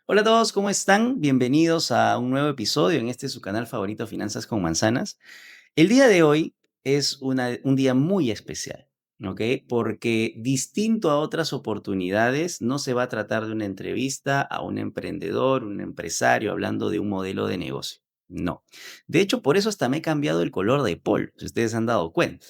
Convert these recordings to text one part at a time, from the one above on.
Hola a todos, ¿cómo están? Bienvenidos a un nuevo episodio en este su canal favorito, Finanzas con Manzanas. El día de hoy es un día muy especial, ¿ok? Porque distinto a otras oportunidades, no se va a tratar de una entrevista a un emprendedor, un empresario hablando de un modelo de negocio. No. De hecho, por eso hasta me he cambiado el color de polo, si ustedes han dado cuenta.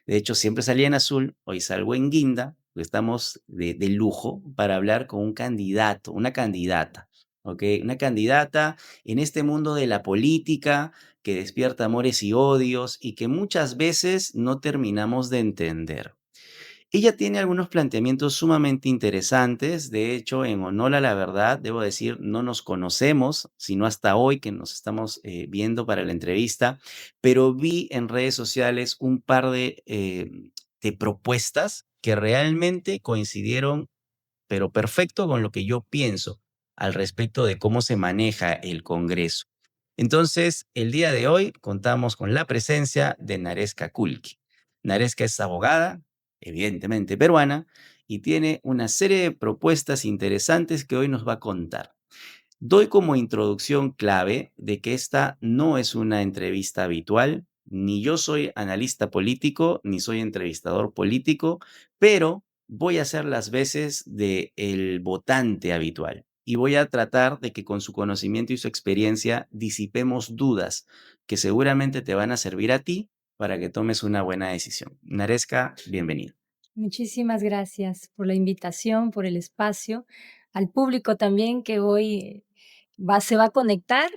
De hecho, siempre salía en azul, hoy salgo en guinda, pues estamos de lujo para hablar con un candidato, una candidata, ¿ok? Una candidata en este mundo de la política que despierta amores y odios y que muchas veces no terminamos de entender. Ella tiene algunos planteamientos sumamente interesantes. De hecho, en honor a la verdad, debo decir, no nos conocemos, sino hasta hoy que nos estamos viendo para la entrevista, pero vi en redes sociales un par de propuestas que realmente coincidieron, pero perfecto con lo que yo pienso al respecto de cómo se maneja el Congreso. Entonces, el día de hoy contamos con la presencia de Nareska Kulki. Nareska es abogada, evidentemente peruana, y tiene una serie de propuestas interesantes que hoy nos va a contar. Doy como introducción clave de que esta no es una entrevista habitual, ni yo soy analista político, ni soy entrevistador político, pero voy a hacer las veces de el votante habitual y voy a tratar de que con su conocimiento y su experiencia disipemos dudas que seguramente te van a servir a ti para que tomes una buena decisión. Naresca, bienvenido. Muchísimas gracias por la invitación, por el espacio, al público también que hoy se va a conectar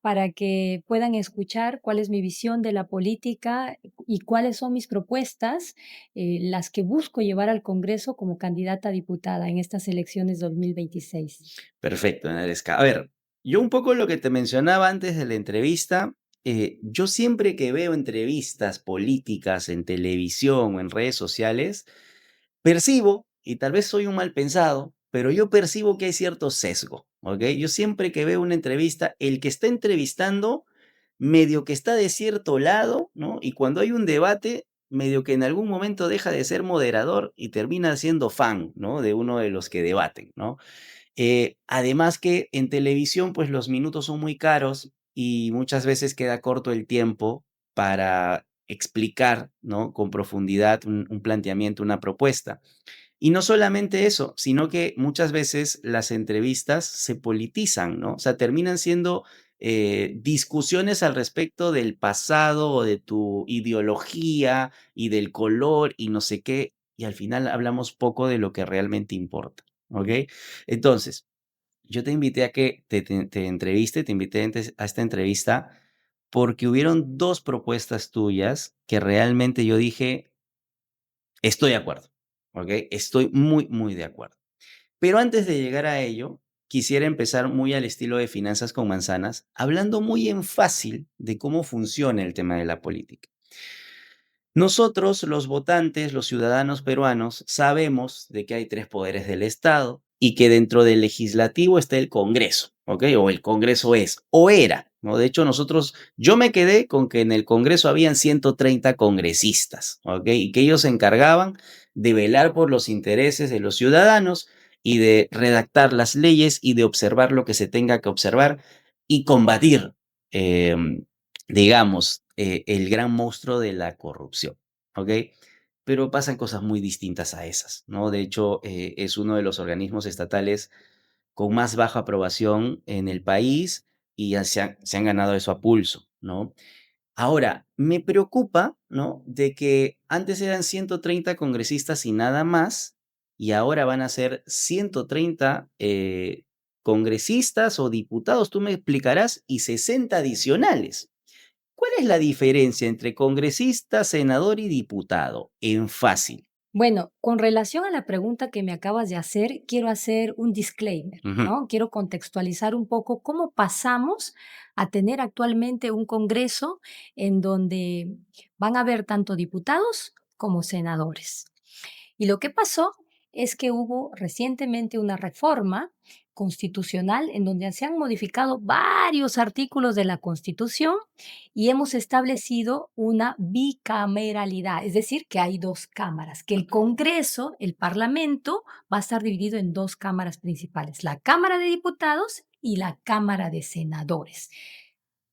para que puedan escuchar cuál es mi visión de la política y cuáles son mis propuestas, las que busco llevar al Congreso como candidata a diputada en estas elecciones 2026. Perfecto, Naresca. A ver, yo un poco lo que te mencionaba antes de la entrevista, yo siempre que veo entrevistas políticas en televisión o en redes sociales, percibo, y tal vez soy un mal pensado, pero yo percibo que hay cierto sesgo, ¿ok? Yo siempre que veo una entrevista, el que está entrevistando medio que está de cierto lado, ¿no? Y cuando hay un debate, medio que en algún momento deja de ser moderador y termina siendo fan, ¿no? De uno de los que debaten, ¿no? Además que en televisión, pues los minutos son muy caros y muchas veces queda corto el tiempo para explicar, ¿no? Con profundidad un planteamiento, una propuesta. Y no solamente eso, sino que muchas veces las entrevistas se politizan, ¿no? O sea, terminan siendo discusiones al respecto del pasado o de tu ideología y del color y no sé qué, y al final hablamos poco de lo que realmente importa, ¿ok? Entonces, yo te invité a que te entreviste, te invité a esta entrevista porque hubieron dos propuestas tuyas que realmente yo dije, estoy de acuerdo, ¿ok? Estoy muy, muy de acuerdo. Pero antes de llegar a ello, quisiera empezar muy al estilo de Finanzas con Manzanas, hablando muy en fácil de cómo funciona el tema de la política. Nosotros, los votantes, los ciudadanos peruanos, sabemos de que hay tres poderes del Estado y que dentro del legislativo está el Congreso, ¿ok? O el Congreso es, o era, ¿no? De hecho, yo me quedé con que en el Congreso habían 130 congresistas, ¿ok? Y que ellos se encargaban de velar por los intereses de los ciudadanos y de redactar las leyes y de observar lo que se tenga que observar y combatir, digamos, el gran monstruo de la corrupción, ¿ok? Pero pasan cosas muy distintas a esas, ¿no? De hecho, es uno de los organismos estatales con más baja aprobación en el país y ya se han ganado eso a pulso, ¿no? Ahora, me preocupa, ¿no? De que antes eran 130 congresistas y nada más, y ahora van a ser 130 congresistas o diputados, tú me explicarás, y 60 adicionales. ¿Cuál es la diferencia entre congresista, senador y diputado? En fácil. Bueno, con relación a la pregunta que me acabas de hacer, quiero hacer un disclaimer, Ujú. ¿no? Quiero contextualizar un poco cómo pasamos a tener actualmente un Congreso en donde van a haber tanto diputados como senadores. Y lo que pasó es que hubo recientemente una reforma constitucional en donde se han modificado varios artículos de la Constitución y hemos establecido una bicameralidad, es decir, que hay dos cámaras, que el Congreso, el Parlamento, va a estar dividido en dos cámaras principales, la Cámara de Diputados y la Cámara de Senadores.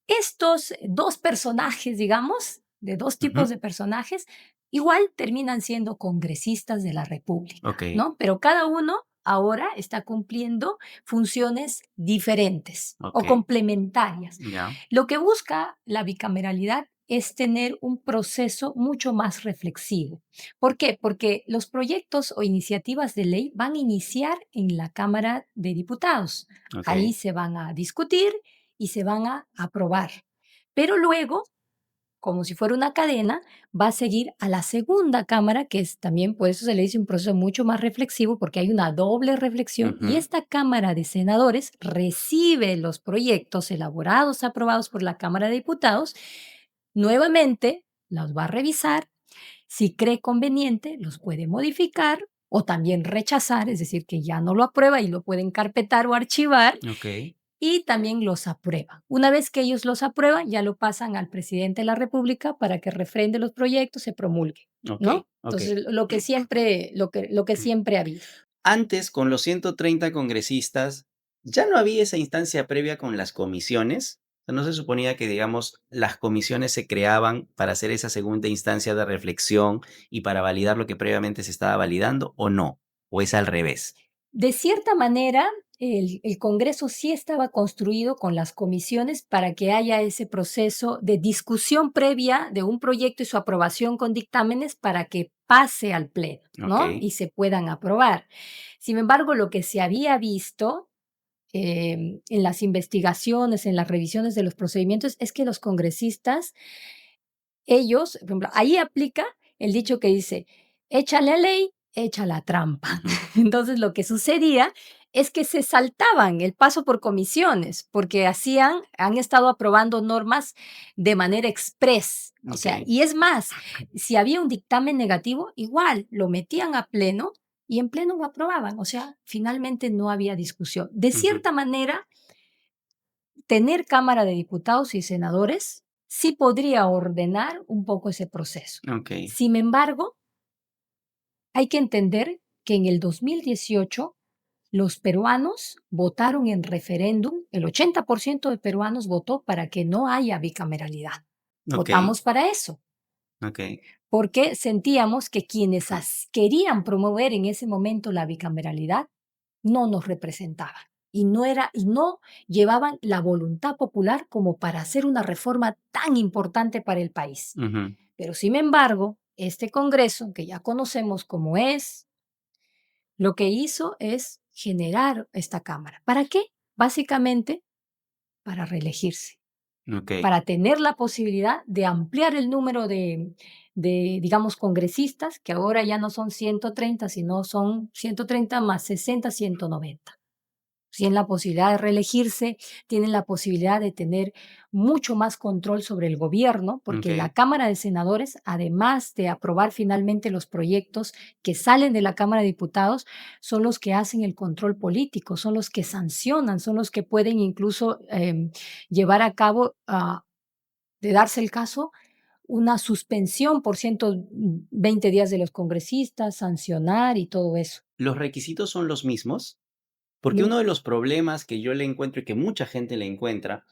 Estos dos personajes, digamos, de dos tipos Ujú. de personajes, igual terminan siendo congresistas de la República, Okey, ¿no? Pero cada uno ahora está cumpliendo funciones diferentes o okey, complementarias. ya, Lo que busca la bicameralidad es tener un proceso mucho más reflexivo. ¿Por qué? Porque los proyectos o iniciativas de ley van a iniciar en la Cámara de Diputados. Ahí okey. se van a discutir y se van a aprobar. Pero luego, como si fuera una cadena, va a seguir a la segunda cámara, que es también, por eso se le dice un proceso mucho más reflexivo, porque hay una doble reflexión, y Ujú, esta Cámara de Senadores recibe los proyectos elaborados, aprobados por la Cámara de Diputados, nuevamente los va a revisar, si cree conveniente, los puede modificar o también rechazar, es decir, que ya no lo aprueba y lo pueden carpetar o archivar, okey, y también los aprueba. Una vez que ellos los aprueban, ya lo pasan al presidente de la República para que refrende los proyectos, se promulgue, okey, ¿no? okey. Entonces, lo que siempre ha habido. Antes, con los 130 congresistas, ¿ya no había esa instancia previa con las comisiones? O sea, ¿no se suponía que, digamos, las comisiones se creaban para hacer esa segunda instancia de reflexión y para validar lo que previamente se estaba validando, o no? ¿O es al revés? De cierta manera, el Congreso sí estaba construido con las comisiones para que haya ese proceso de discusión previa de un proyecto y su aprobación con dictámenes para que pase al Pleno, ¿no? Okey, Y se puedan aprobar. Sin embargo, lo que se había visto en las investigaciones, en las revisiones de los procedimientos, es que los congresistas, ellos, por ejemplo, ahí aplica el dicho que dice, echa la ley, echa la trampa. ujú, Entonces, lo que sucedía es que se saltaban el paso por comisiones, porque han estado aprobando normas de manera express. O sea, okey, y es más, si había un dictamen negativo, igual lo metían a pleno y en pleno lo aprobaban. O sea, finalmente no había discusión. De ujú, cierta manera, tener Cámara de Diputados y Senadores sí podría ordenar un poco ese proceso. okey, Sin embargo, hay que entender que en el 2018 los peruanos votaron en referéndum, el 80% de peruanos votó para que no haya bicameralidad. okey, Votamos para eso, okey, porque sentíamos que quienes querían promover en ese momento la bicameralidad no nos representaban y no llevaban la voluntad popular como para hacer una reforma tan importante para el país. ujú, Pero sin embargo, este Congreso, que ya conocemos cómo es, lo que hizo es generar esta Cámara. ¿Para qué? Básicamente para reelegirse, okey, para tener la posibilidad de ampliar el número digamos, congresistas, que ahora ya no son 130, sino son 130 más 60, 190. Tienen la posibilidad de reelegirse, tienen la posibilidad de tener mucho más control sobre el gobierno, porque la okey, Cámara de Senadores, además de aprobar finalmente los proyectos que salen de la Cámara de Diputados, son los que hacen el control político, son los que sancionan, son los que pueden incluso llevar a cabo, de darse el caso, una suspensión por 120 días de los congresistas, sancionar y todo eso. ¿los requisitos son los mismos? Porque Lo- uno de los problemas que yo le encuentro y que mucha gente le encuentra,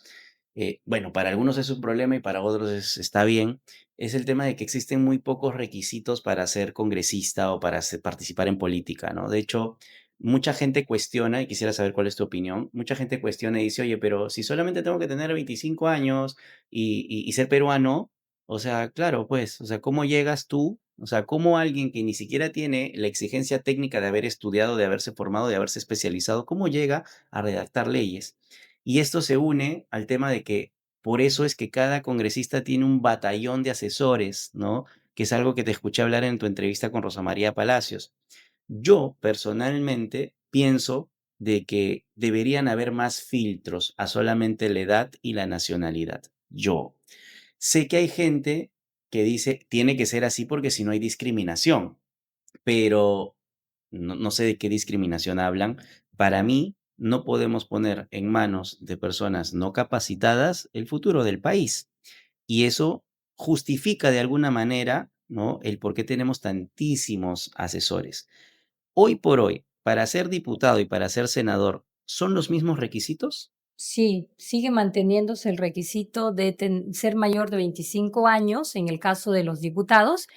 bueno, para algunos es un problema y para otros está bien, es el tema de que existen muy pocos requisitos para ser congresista o para participar en política, ¿no? De hecho, mucha gente cuestiona, y quisiera saber cuál es tu opinión, mucha gente cuestiona y dice, oye, pero si solamente tengo que tener 25 años y ser peruano, o sea, claro, pues, o sea, ¿cómo llegas tú? O sea, ¿cómo alguien que ni siquiera tiene la exigencia técnica de haber estudiado, de haberse formado, de haberse especializado, cómo llega a redactar leyes? Y esto se une al tema de que por eso es que cada congresista tiene un batallón de asesores, ¿no? Que es algo que te escuché hablar en tu entrevista con Rosa María Palacios. Yo personalmente pienso de que deberían haber más filtros a solamente la edad y la nacionalidad. Yo sé que hay gente que dice tiene que ser así porque si no hay discriminación, pero no sé de qué discriminación hablan. Para mí, no podemos poner en manos de personas no capacitadas el futuro del país. Y eso justifica de alguna manera, ¿no?, el por qué tenemos tantísimos asesores. Hoy por hoy, para ser diputado y para ser senador, ¿son los mismos requisitos? Sí, sigue manteniéndose el requisito de ser mayor de 25 años en el caso de los diputados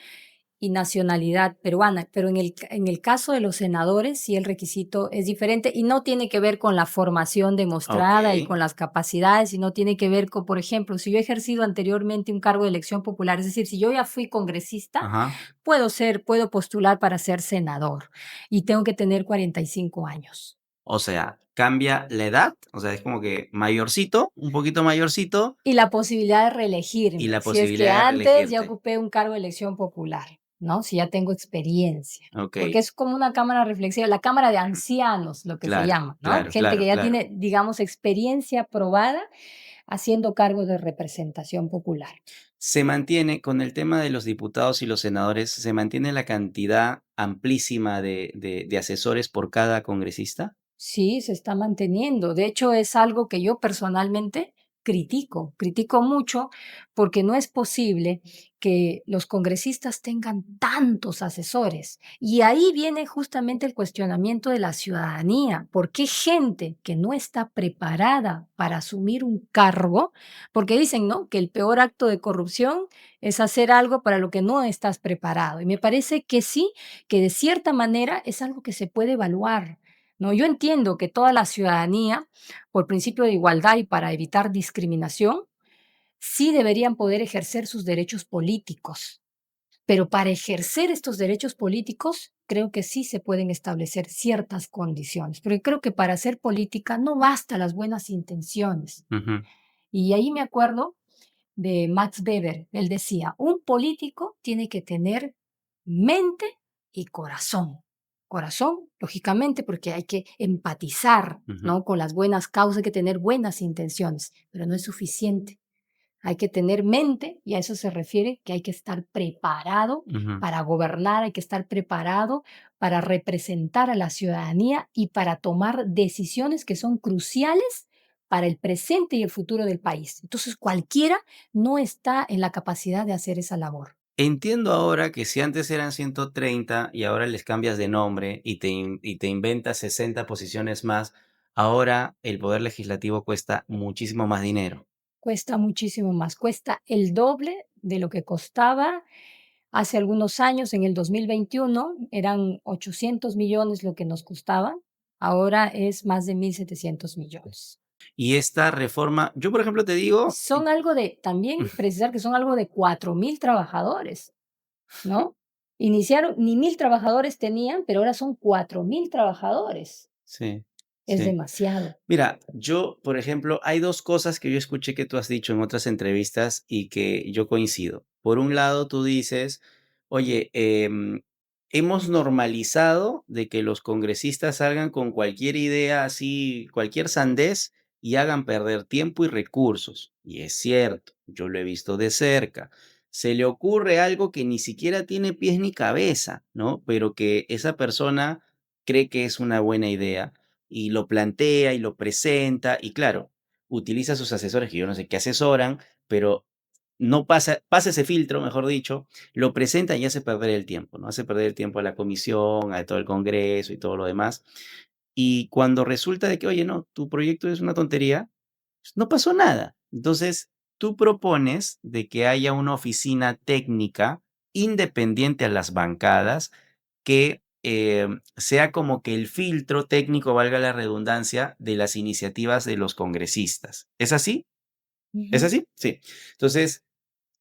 y nacionalidad peruana, pero en el caso de los senadores sí el requisito es diferente y no tiene que ver con la formación demostrada y Okey. con las capacidades, sino tiene que ver con, por ejemplo, si yo he ejercido anteriormente un cargo de elección popular, es decir, si yo ya fui congresista, Ajá. puedo postular para ser senador y tengo que tener 45 años. O sea, cambia la edad, o sea, es como que mayorcito, un poquito mayorcito, Y la posibilidad de y reelegirme, la si es que posibilidad de antes ya reelegirte. ocupé un cargo de elección popular, ¿no? Si ya tengo experiencia, porque Okey. es como una cámara reflexiva, la cámara de ancianos, lo que se Claro, llama, ¿no? claro, Gente que claro, ya claro. tiene, digamos, experiencia probada haciendo cargos de representación popular. Se mantiene con el tema de los diputados y los senadores, ¿se mantiene la cantidad amplísima de asesores por cada congresista? Sí, se está manteniendo. De hecho, es algo que yo personalmente critico mucho porque no es posible que los congresistas tengan tantos asesores. Y ahí viene justamente el cuestionamiento de la ciudadanía. ¿Por qué gente que no está preparada para asumir un cargo? Porque dicen, ¿no? Que el peor acto de corrupción es hacer algo para lo que no estás preparado. Y me parece que sí, que de cierta manera es algo que se puede evaluar. No, yo entiendo que toda la ciudadanía, por principio de igualdad y para evitar discriminación, sí deberían poder ejercer sus derechos políticos. Pero para ejercer estos derechos políticos, creo que sí se pueden establecer ciertas condiciones. Porque creo que para hacer política no basta las buenas intenciones. Ujú, Y ahí me acuerdo de Max Weber. Él decía, un político tiene que tener mente y corazón. Corazón, lógicamente, porque hay que empatizar, ujú, ¿no? Con las buenas causas, hay que tener buenas intenciones, pero no es suficiente. Hay que tener mente y a eso se refiere que hay que estar preparado ujú. para gobernar, hay que estar preparado para representar a la ciudadanía y para tomar decisiones que son cruciales para el presente y el futuro del país. Entonces, cualquiera no está en la capacidad de hacer esa labor. Entiendo ahora que si antes eran 130 y ahora les cambias de nombre y te inventas 60 posiciones más, ahora el poder legislativo cuesta muchísimo más dinero. Cuesta muchísimo más, cuesta el doble de lo que costaba hace algunos años. En el 2021 eran 800 millones lo que nos costaba, ahora es más de 1.700 millones. Y esta reforma, yo, por ejemplo, te digo, Son algo de, también precisar que son algo de 4.000 trabajadores, ¿no? Iniciaron, ni 1.000 trabajadores tenían, pero ahora son 4.000 trabajadores. sí, Es sí. demasiado. Mira, yo, por ejemplo, hay 2 cosas que yo escuché que tú has dicho en otras entrevistas y que yo coincido. Por un lado, tú dices: "Oye, hemos normalizado de que los congresistas salgan con cualquier idea así, cualquier sandez y hagan perder tiempo y recursos". Y es cierto, yo lo he visto de cerca. Se le ocurre algo que ni siquiera tiene pies ni cabeza, ¿no? Pero que esa persona cree que es una buena idea y lo plantea y lo presenta y claro, utiliza a sus asesores, que yo no sé qué asesoran, pero no pasa ese filtro, mejor dicho, lo presenta y hace perder el tiempo, ¿no? Hace perder el tiempo a la comisión, a todo el Congreso y todo lo demás. Y cuando resulta de que, oye, no, tu proyecto es una tontería, pues, no pasó nada. Entonces, tú propones de que haya una oficina técnica independiente a las bancadas que sea como que el filtro técnico, valga la redundancia, de las iniciativas de los congresistas. ¿Es así? ¿Es Ujú. así? Sí. Entonces,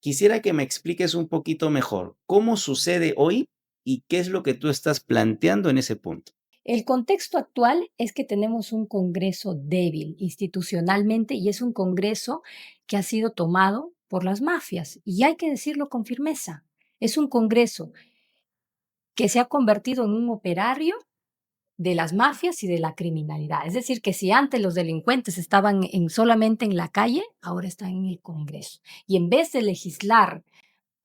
quisiera que me expliques un poquito mejor cómo sucede hoy y qué es lo que tú estás planteando en ese punto. El contexto actual es que tenemos un Congreso débil institucionalmente y es un Congreso que ha sido tomado por las mafias y hay que decirlo con firmeza. Es un Congreso que se ha convertido en un operario de las mafias y de la criminalidad. Es decir, que si antes los delincuentes estaban solamente en la calle, ahora están en el Congreso. Y en vez de legislar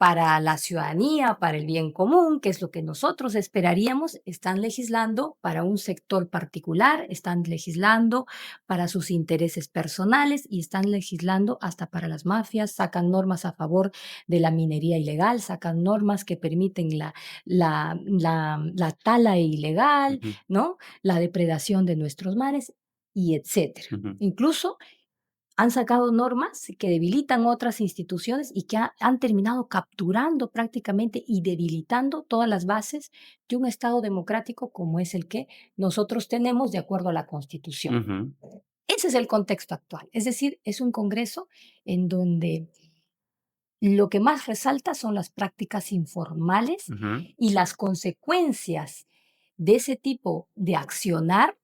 para la ciudadanía, para el bien común, que es lo que nosotros esperaríamos, están legislando para un sector particular, están legislando para sus intereses personales y están legislando hasta para las mafias, sacan normas a favor de la minería ilegal, sacan normas que permiten la tala ilegal, Ujú, ¿no? La depredación de nuestros mares y etcétera. ujú, Incluso han sacado normas que debilitan otras instituciones y que han terminado capturando prácticamente y debilitando todas las bases de un Estado democrático como es el que nosotros tenemos de acuerdo a la Constitución. ujú, Ese es el contexto actual. Es decir, es un Congreso en donde lo que más resalta son las prácticas informales ujú, y las consecuencias de ese tipo de accionar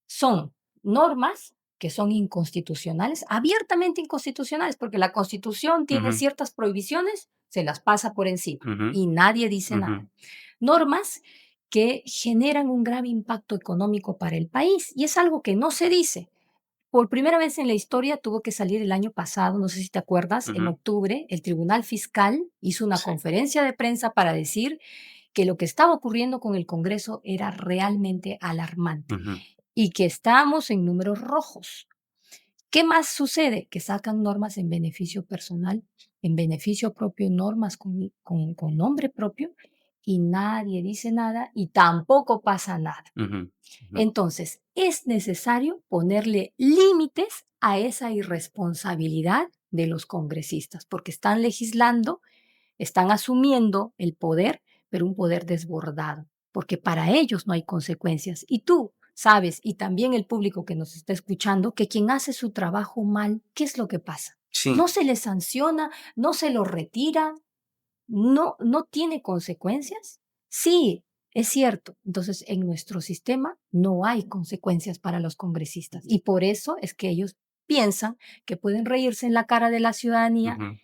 son normas que son inconstitucionales, abiertamente inconstitucionales, porque la Constitución tiene ujú, ciertas prohibiciones, se las pasa por encima ujú, y nadie dice ujú, nada. Normas que generan un grave impacto económico para el país y es algo que no se dice. Por primera vez en la historia tuvo que salir el año pasado, no sé si te acuerdas, en ujú. octubre, el Tribunal Fiscal hizo una Sí. conferencia de prensa para decir que lo que estaba ocurriendo con el Congreso era realmente alarmante Ujú, y que estamos en números rojos. ¿Qué más sucede? Que sacan normas en beneficio personal, en beneficio propio, normas con nombre propio y nadie dice nada y tampoco pasa nada. ujú, ujú, Entonces, es necesario ponerle límites a esa irresponsabilidad de los congresistas, porque están legislando, están asumiendo el poder, pero un poder desbordado, porque para ellos no hay consecuencias. Y tú sabes, y también el público que nos está escuchando, que quien hace su trabajo mal, ¿qué es lo que pasa? sí, No se le sanciona, no se lo retira, no tiene consecuencias. Sí, es cierto. Entonces, en nuestro sistema no hay consecuencias para los congresistas y por eso es que ellos piensan que pueden reírse en la cara de la ciudadanía ujú,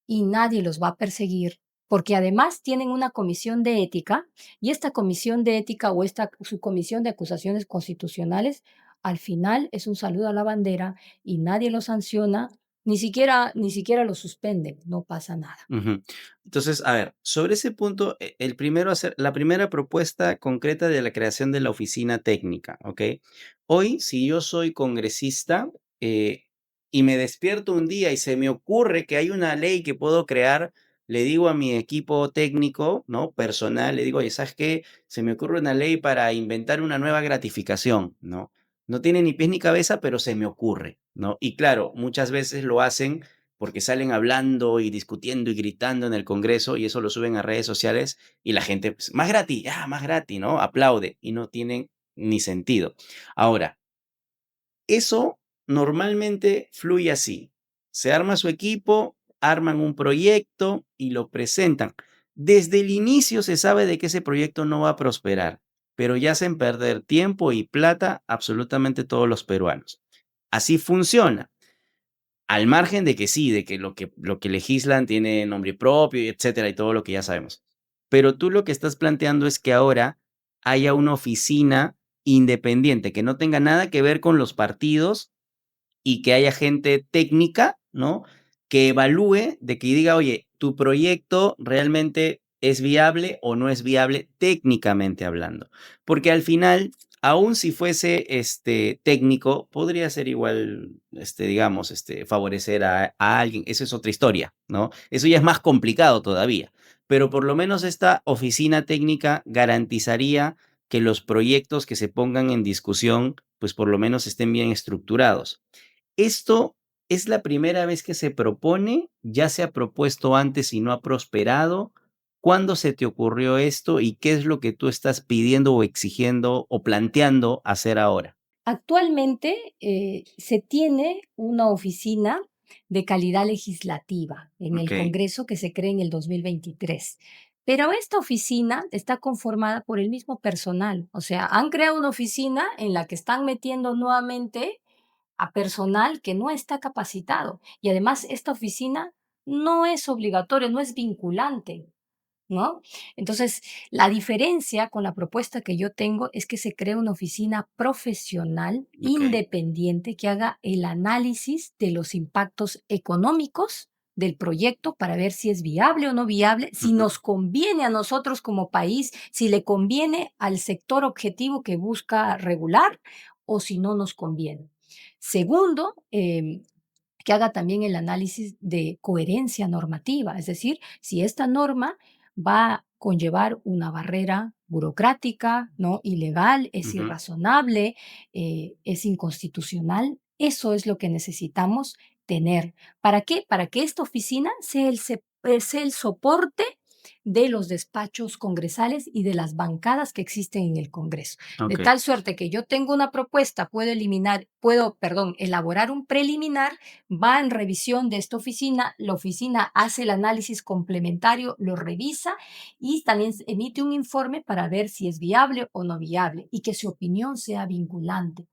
y nadie los va a perseguir, porque además tienen una comisión de ética y esta comisión de ética o esta su comisión de acusaciones constitucionales al final es un saludo a la bandera y nadie lo sanciona, ni siquiera lo suspende, no pasa nada. ujú. Entonces, a ver, sobre ese punto, el primero hacer la primera propuesta concreta de la creación de la oficina técnica, ¿ok? Hoy, si yo soy congresista, eh, y me despierto un día y se me ocurre que hay una ley que puedo crear, le digo a mi equipo técnico, ¿no? Personal, le digo: "Oye, ¿sabes qué? Se me ocurre una ley para inventar una nueva gratificación", ¿no? No tiene ni pies ni cabeza, pero se me ocurre, ¿no? Y claro, muchas veces lo hacen porque salen hablando y discutiendo y gritando en el Congreso y eso lo suben a redes sociales y la gente, pues, más gratis, ¿no? Aplaude y no tienen ni sentido. Ahora, eso normalmente fluye así. Se arma su equipo, arman un proyecto y lo presentan. Desde el inicio se sabe de que ese proyecto no va a prosperar, pero ya hacen perder tiempo y plata absolutamente todos los peruanos. Así funciona. Al margen de que sí, de que lo que legislan tiene nombre propio y etcétera, y todo lo que ya sabemos. Pero tú lo que estás planteando es que ahora haya una oficina independiente, que no tenga nada que ver con los partidos y que haya gente técnica, ¿no? Que evalúe, de que diga: "Oye, tu proyecto realmente es viable o no es viable técnicamente hablando". Porque al final, aun si fuese, técnico, podría ser igual, digamos, favorecer a alguien, eso es otra historia, ¿no? Eso ya es más complicado todavía, pero por lo menos esta oficina técnica garantizaría que los proyectos que se pongan en discusión, pues, por lo menos estén bien estructurados. ¿Esto es la primera vez que se propone? ¿Ya se ha propuesto antes y no ha prosperado? ¿Cuándo se te ocurrió esto y qué es lo que tú estás pidiendo o exigiendo o planteando hacer ahora? Actualmente, se tiene una oficina de calidad legislativa en el Okey. Congreso que se crea en el 2023, pero esta oficina está conformada por el mismo personal, o sea, han creado una oficina en la que están metiendo nuevamente a personal que no está capacitado y además esta oficina no es obligatoria, no es vinculante. ¿No? Entonces, la diferencia con la propuesta que yo tengo es que se crea una oficina profesional Okey. independiente que haga el análisis de los impactos económicos del proyecto para ver si es viable o no viable, si Ujú, nos conviene a nosotros como país, si le conviene al sector objetivo que busca regular o si no nos conviene. Segundo, que haga también el análisis de coherencia normativa, es decir, si esta norma va a conllevar una barrera burocrática, ¿no? Ilegal, es ujú, irrazonable, es inconstitucional. Eso es lo que necesitamos tener. ¿Para qué? Para que esta oficina sea el soporte de los despachos congresales y de las bancadas que existen en el Congreso. De okey, tal suerte que yo tengo una propuesta, perdón, elaborar un preliminar, va en revisión de esta oficina, la oficina hace el análisis complementario, lo revisa y también emite un informe para ver si es viable o no viable y que su opinión sea vinculante.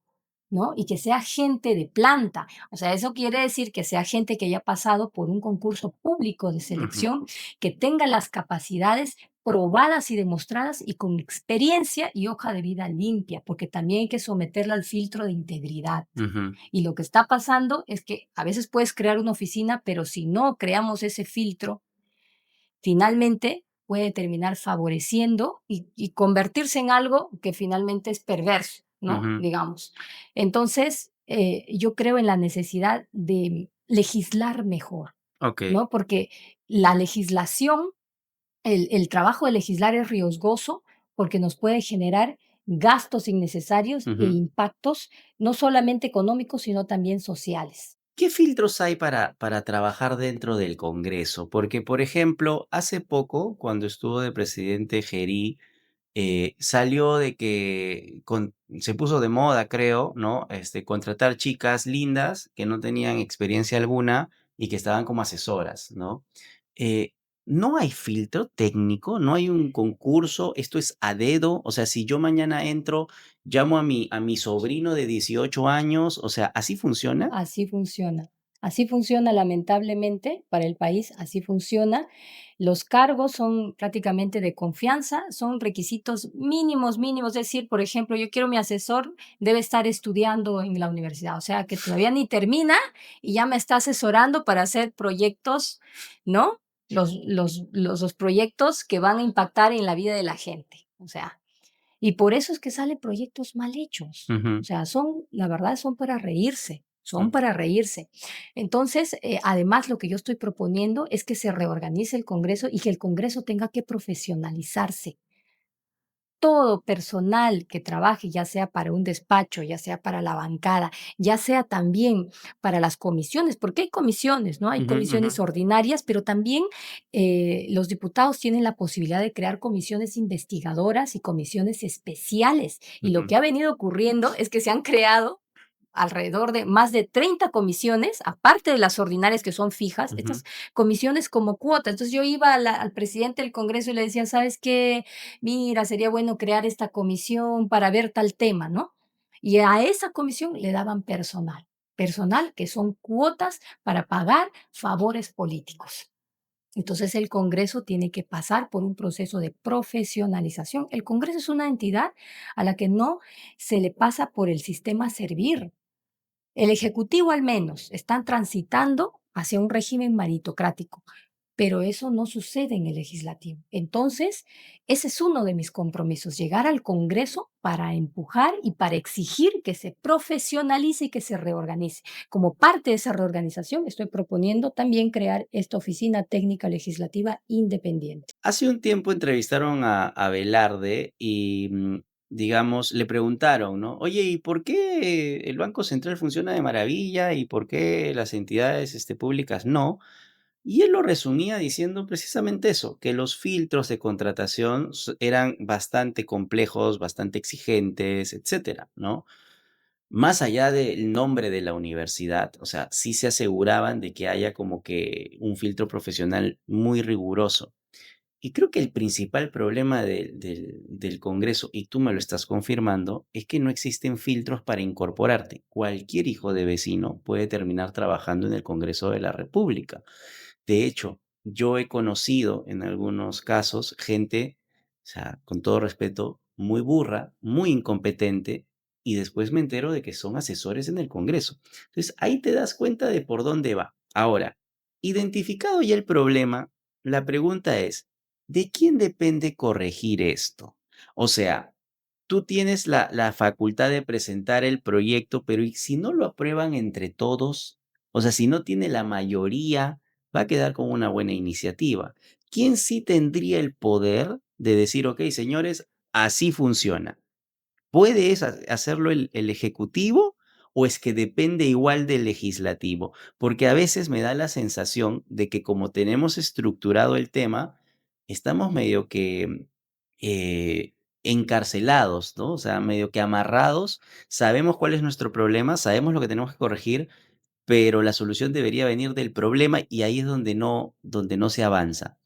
¿No? Y que sea gente de planta. O sea, eso quiere decir que sea gente que haya pasado por un concurso público de ujú, selección, que tenga las capacidades probadas y demostradas y con experiencia y hoja de vida limpia, porque también hay que someterla al filtro de integridad. ujú, Y lo que está pasando es que a veces puedes crear una oficina, pero si no creamos ese filtro, finalmente puede terminar favoreciendo y convertirse en algo que finalmente es perverso, ¿no? ujú, Digamos. Entonces, yo creo en la necesidad de legislar mejor, okey, ¿no? Porque la legislación, el trabajo de legislar es riesgoso porque nos puede generar gastos innecesarios e ujú. impactos no solamente económicos, sino también sociales. ¿Qué filtros hay para trabajar dentro del Congreso? Porque, por ejemplo, hace poco, cuando estuvo de presidente Gerí, salió de que se puso de moda, creo, ¿no? Contratar chicas lindas que no tenían experiencia alguna y que estaban como asesoras, ¿no? Eh, ¿No hay filtro técnico? ¿No hay un concurso? ¿Esto es a dedo? O sea, si yo mañana entro, llamo a mi sobrino de 18 años, o sea, ¿así funciona? Así funciona. Así funciona lamentablemente para el país, así funciona. Los cargos son prácticamente de confianza, son requisitos mínimos, mínimos. Es decir, por ejemplo, yo quiero mi asesor, debe estar estudiando en la universidad, o sea, que todavía ni termina y ya me está asesorando para hacer proyectos, ¿no? Los proyectos que van a impactar en la vida de la gente. O sea, y por eso es que salen proyectos mal hechos. O Ujú, sea, la verdad, son para reírse, son mm, para reírse. Entonces, además, lo que yo estoy proponiendo es que se reorganice el Congreso y que el Congreso tenga que profesionalizarse. Todo personal que trabaje, ya sea para un despacho, ya sea para la bancada, ya sea también para las comisiones, porque hay comisiones, ¿no? Hay ujú, ujú, comisiones ordinarias, pero también los diputados tienen la posibilidad de crear comisiones investigadoras y comisiones especiales. Y lo ujú, que ha venido ocurriendo es que se han creado alrededor de más de 30 comisiones, aparte de las ordinarias que son fijas, ujú, estas comisiones como cuota. Entonces yo iba al presidente del Congreso y le decía, ¿sabes qué? Mira, sería bueno crear esta comisión para ver tal tema, ¿no? Y a esa comisión le daban personal, personal que son cuotas para pagar favores políticos. Entonces el Congreso tiene que pasar por un proceso de profesionalización. El Congreso es una entidad a la que no se le pasa por el sistema servir. El Ejecutivo al menos están transitando hacia un régimen meritocrático, pero eso no sucede en el Legislativo. Entonces, ese es uno de mis compromisos, llegar al Congreso para empujar y para exigir que se profesionalice y que se reorganice. Como parte de esa reorganización, estoy proponiendo también crear esta oficina técnica legislativa independiente. Hace un tiempo entrevistaron a Velarde y, digamos, le preguntaron, ¿no? Oye, ¿y por qué el Banco Central funciona de maravilla y por qué las entidades públicas no? Y él lo resumía diciendo precisamente eso, que los filtros de contratación eran bastante complejos, bastante exigentes, etcétera, ¿no? Más allá del nombre de la universidad, o sea, sí se aseguraban de que haya como que un filtro profesional muy riguroso. Y creo que el principal problema del Congreso, y tú me lo estás confirmando, es que no existen filtros para incorporarte. Cualquier hijo de vecino puede terminar trabajando en el Congreso de la República. De hecho, yo he conocido en algunos casos gente, o sea, con todo respeto, muy burra, muy incompetente, y después me entero de que son asesores en el Congreso. Entonces, ahí te das cuenta de por dónde va. Ahora, Identificado ya el problema, la pregunta es, ¿de quién depende corregir esto? O sea, tú tienes la facultad de presentar el proyecto, pero ¿y si no lo aprueban entre todos? O sea, si no tiene la mayoría, va a quedar como una buena iniciativa. ¿Quién sí tendría el poder de decir, ok, señores, así funciona? ¿Puede hacerlo el ejecutivo o es que depende igual del legislativo? Porque a veces me da la sensación de que como tenemos estructurado el tema, estamos medio que eh, encarcelados, ¿no? O sea, medio que amarrados, sabemos cuál es nuestro problema, sabemos lo que tenemos que corregir, pero la solución debería venir del problema y ahí es donde no se avanza.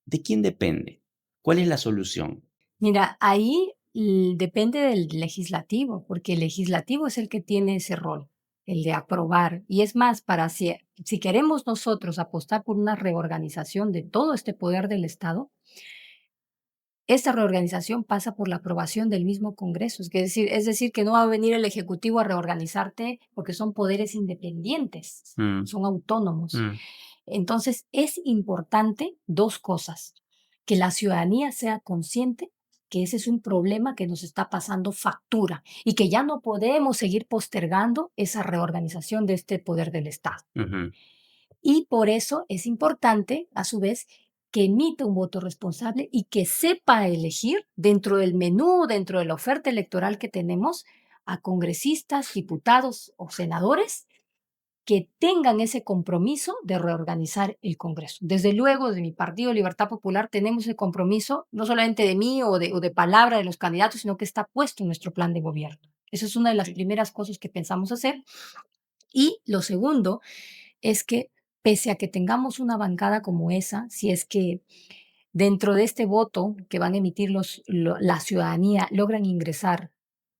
¿De quién depende? ¿Cuál es la solución? Mira, ahí depende del legislativo, porque el legislativo es el que tiene ese rol, el de aprobar. Y es más, si queremos nosotros apostar por una reorganización de todo este poder del Estado, esta reorganización pasa por la aprobación del mismo Congreso. Es decir, que no va a venir el Ejecutivo a reorganizarte porque son poderes independientes, Mm, son autónomos. mm, Entonces, es importante dos cosas: que la ciudadanía sea consciente que ese es un problema que nos está pasando factura y que ya no podemos seguir postergando esa reorganización de este poder del Estado. ujú, Y por eso es importante, a su vez, que emita un voto responsable y que sepa elegir dentro del menú, dentro de la oferta electoral que tenemos, a congresistas, diputados o senadores que tengan ese compromiso de reorganizar el Congreso. Desde luego, de mi partido Libertad Popular tenemos el compromiso, no solamente de mí o de palabra de los candidatos, sino que está puesto en nuestro plan de gobierno. Esa es una de las primeras cosas que pensamos hacer. Y lo segundo es que, pese a que tengamos una bancada como esa, si es que dentro de este voto que van a emitir la ciudadanía logran ingresar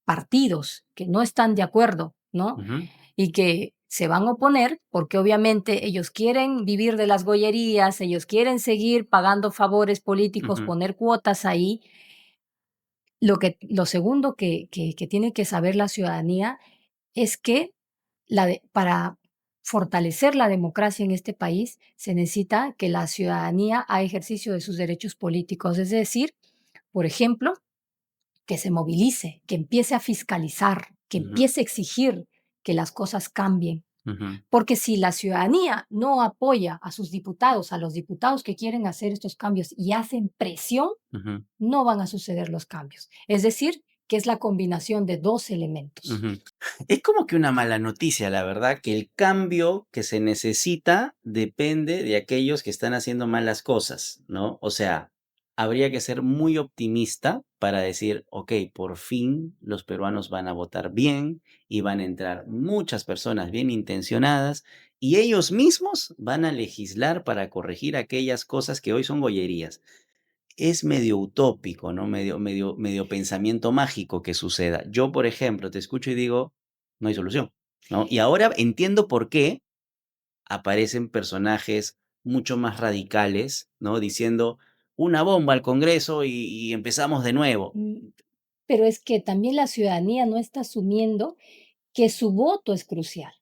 partidos que no están de acuerdo, ¿no? ujú, Y que se van a oponer porque obviamente ellos quieren vivir de las gollerías, ellos quieren seguir pagando favores políticos, ujú, poner cuotas ahí. Lo segundo que tiene que saber la ciudadanía es que para fortalecer la democracia en este país se necesita que la ciudadanía haga ejercicio de sus derechos políticos, es decir, por ejemplo, que se movilice, que empiece a fiscalizar, que ujú, empiece a exigir que las cosas cambien. ujú, Porque si la ciudadanía no apoya a sus diputados, a los diputados que quieren hacer estos cambios y hacen presión, ujú, no van a suceder los cambios. Es decir, que es la combinación de dos elementos. ujú. Es como que una mala noticia, la verdad, que el cambio que se necesita depende de aquellos que están haciendo malas cosas, ¿no? O sea, habría que ser muy optimista para decir, ok, por fin los peruanos van a votar bien y van a entrar muchas personas bien intencionadas y ellos mismos van a legislar para corregir aquellas cosas que hoy son gollerías. Es medio utópico, ¿no? Medio pensamiento mágico que suceda. Yo, por ejemplo, te escucho y digo: "No hay solución", ¿no? Y ahora entiendo por qué aparecen personajes mucho más radicales, ¿no? Diciendo: "Una bomba al Congreso y empezamos de nuevo". Pero es que también la ciudadanía no está asumiendo que su voto es crucial,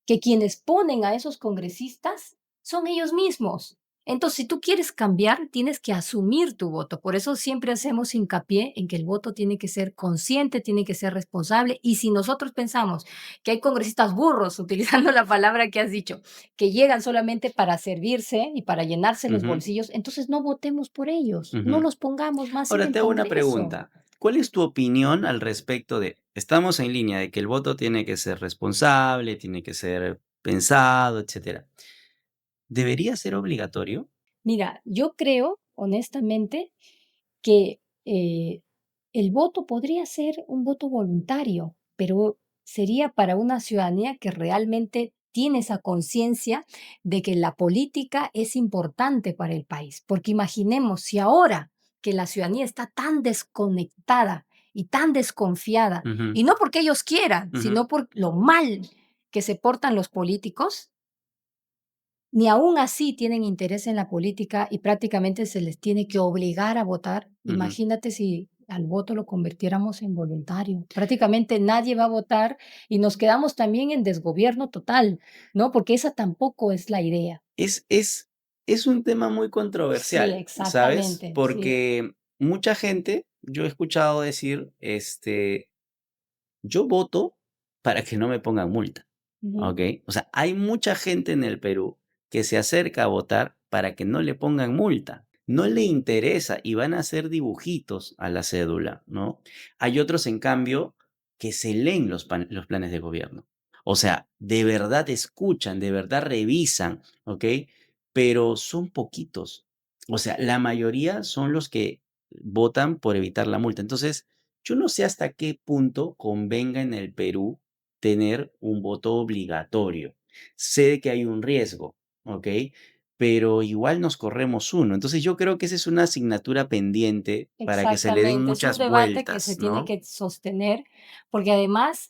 que quienes ponen a esos congresistas son ellos mismos. Entonces, si tú quieres cambiar, tienes que asumir tu voto. Por eso siempre hacemos hincapié en que el voto tiene que ser consciente, tiene que ser responsable. Y si nosotros pensamos que hay congresistas burros, utilizando la palabra que has dicho, que llegan solamente para servirse y para llenarse los Ujú, bolsillos, entonces no votemos por ellos, no ujú. los pongamos más en Ahora el te hago una Congreso. pregunta. ¿Cuál es tu opinión al respecto de estamos en línea de que el voto tiene que ser responsable, tiene que ser pensado, etcétera? ¿Debería ser obligatorio? Mira, yo creo, honestamente, que el voto podría ser un voto voluntario, pero sería para una ciudadanía que realmente tiene esa conciencia de que la política es importante para el país. Porque imaginemos si ahora que la ciudadanía está tan desconectada y tan desconfiada, Ujú, y no porque ellos quieran, ujú, sino por lo mal que se portan los políticos, ni aún así tienen interés en la política y prácticamente se les tiene que obligar a votar. ujú. Imagínate si al voto lo convirtiéramos en voluntario. Prácticamente nadie va a votar y nos quedamos también en desgobierno total, ¿no? Porque esa tampoco es la idea. Es un tema muy Sí, controversial, ¿sabes? exactamente, sí. Porque mucha gente, yo he escuchado decir, yo voto para que no me pongan multa, Ujú. ¿ok? O sea, hay mucha gente en el Perú que se acerca a votar para que no le pongan multa. No le interesa y van a hacer dibujitos a la cédula, ¿no? Hay otros, en cambio, que se leen los planes de gobierno. O sea, de verdad escuchan, de verdad revisan, ¿ok? Pero son poquitos. O sea, la mayoría son los que votan por evitar la multa. Entonces, yo no sé hasta qué punto convenga en el Perú tener un voto obligatorio. Sé que hay un riesgo, ¿ok? Pero igual nos corremos uno. Entonces yo creo que esa es una asignatura pendiente para que se le den Exactamente, es un muchas debate que se vueltas, tiene ¿no? que sostener, porque además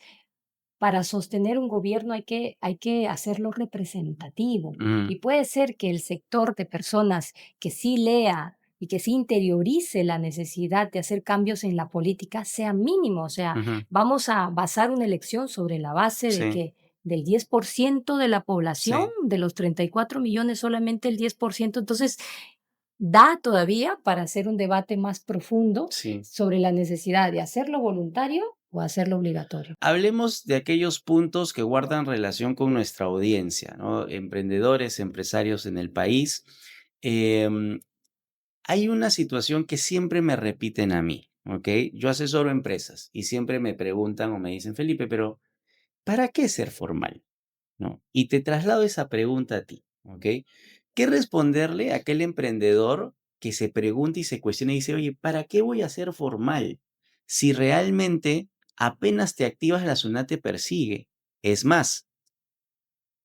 para sostener un gobierno hay que hacerlo representativo. Ujú, Y puede ser que el sector de personas que sí lea y que sí interiorice la necesidad de hacer cambios en la política sea mínimo. O sea, ujú. vamos a basar una elección sobre la base de Sí, que del 10% de la población, sí, de los 34 millones, solamente el 10%. Entonces, da todavía para hacer un debate más profundo sí. sobre la necesidad de hacerlo voluntario o hacerlo obligatorio. Hablemos de aquellos puntos que guardan relación con nuestra audiencia, ¿no? Emprendedores, empresarios en el país. Em, Hay una situación que siempre me repiten a mí, ¿ok? Yo asesoro empresas y siempre me preguntan o me dicen, Felipe, pero ¿para qué ser formal? ¿No? Y te traslado esa pregunta a ti, ¿ok? ¿Qué responderle a aquel emprendedor que se pregunta y se cuestiona y dice, oye, ¿para qué voy a ser formal? Si realmente apenas te activas la SUNAT te persigue. Es más,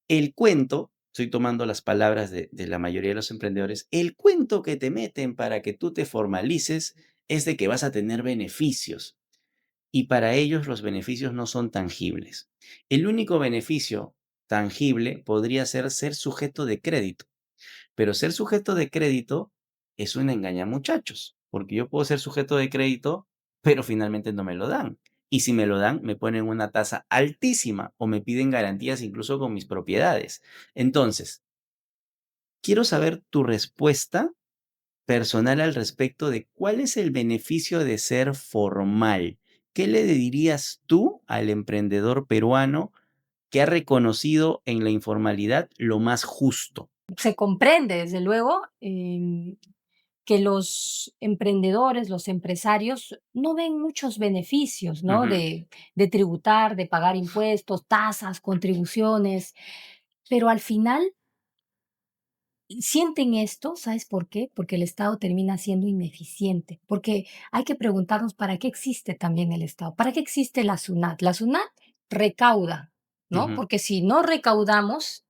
el cuento, estoy tomando las palabras de la mayoría de los emprendedores, el cuento que te meten para que tú te formalices es de que vas a tener beneficios y para ellos los beneficios no son tangibles. El único beneficio tangible podría ser sujeto de crédito, pero ser sujeto de crédito es una engaña muchachos, porque yo puedo ser sujeto de crédito, pero finalmente no me lo dan. Y si me lo dan, me ponen una tasa altísima o me piden garantías incluso con mis propiedades. Entonces, quiero saber tu respuesta personal al respecto de cuál es el beneficio de ser formal. ¿Qué le dirías tú al emprendedor peruano que ha reconocido en la informalidad lo más justo? Se comprende, desde luego, que los emprendedores, los empresarios, no ven muchos beneficios, ¿no? Ujú, De tributar, de pagar impuestos, tasas, contribuciones, pero al final sienten esto, ¿sabes por qué? Porque el Estado termina siendo ineficiente, porque hay que preguntarnos para qué existe también el Estado, para qué existe la SUNAT. La SUNAT recauda, ¿no? ujú, Porque si no recaudamos,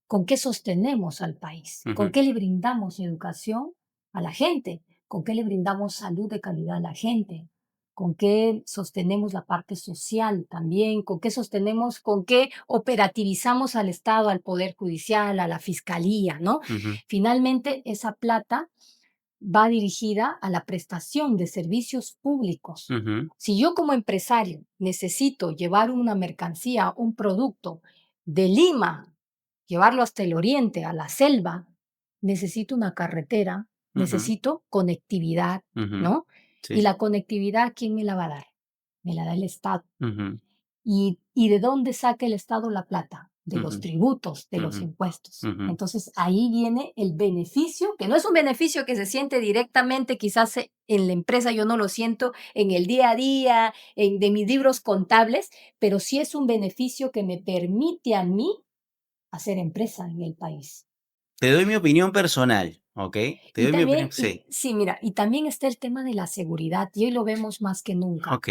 ¿con qué sostenemos al país? ¿Con ujú, qué le brindamos educación a la gente? ¿Con qué le brindamos salud de calidad a la gente? ¿Con qué sostenemos la parte social también? ¿Con qué sostenemos, con qué operativizamos al Estado, al Poder Judicial, a la Fiscalía, ¿no? ujú, Finalmente, esa plata va dirigida a la prestación de servicios públicos. ujú, Si yo como empresario necesito llevar una mercancía, un producto de Lima, llevarlo hasta el oriente, a la selva, necesito una carretera, ujú, necesito conectividad, ujú. ¿no? Y Sí. la conectividad, ¿quién me la va a dar? Me la da el Estado. Ujú, ¿Y de dónde saca el Estado la plata? De los ujú, tributos, de los ujú, impuestos. ujú. Entonces ahí viene el beneficio, que no es un beneficio que se siente directamente, quizás en la empresa yo no lo siento en el día a día, de mis libros contables, pero sí es un beneficio que me permite a mí hacer empresa en el país. Te doy mi opinión personal, ¿ok? Te Y doy mi también, opinión, sí. sí, mira, y también está el tema de la seguridad, y hoy lo vemos más que nunca. Ok.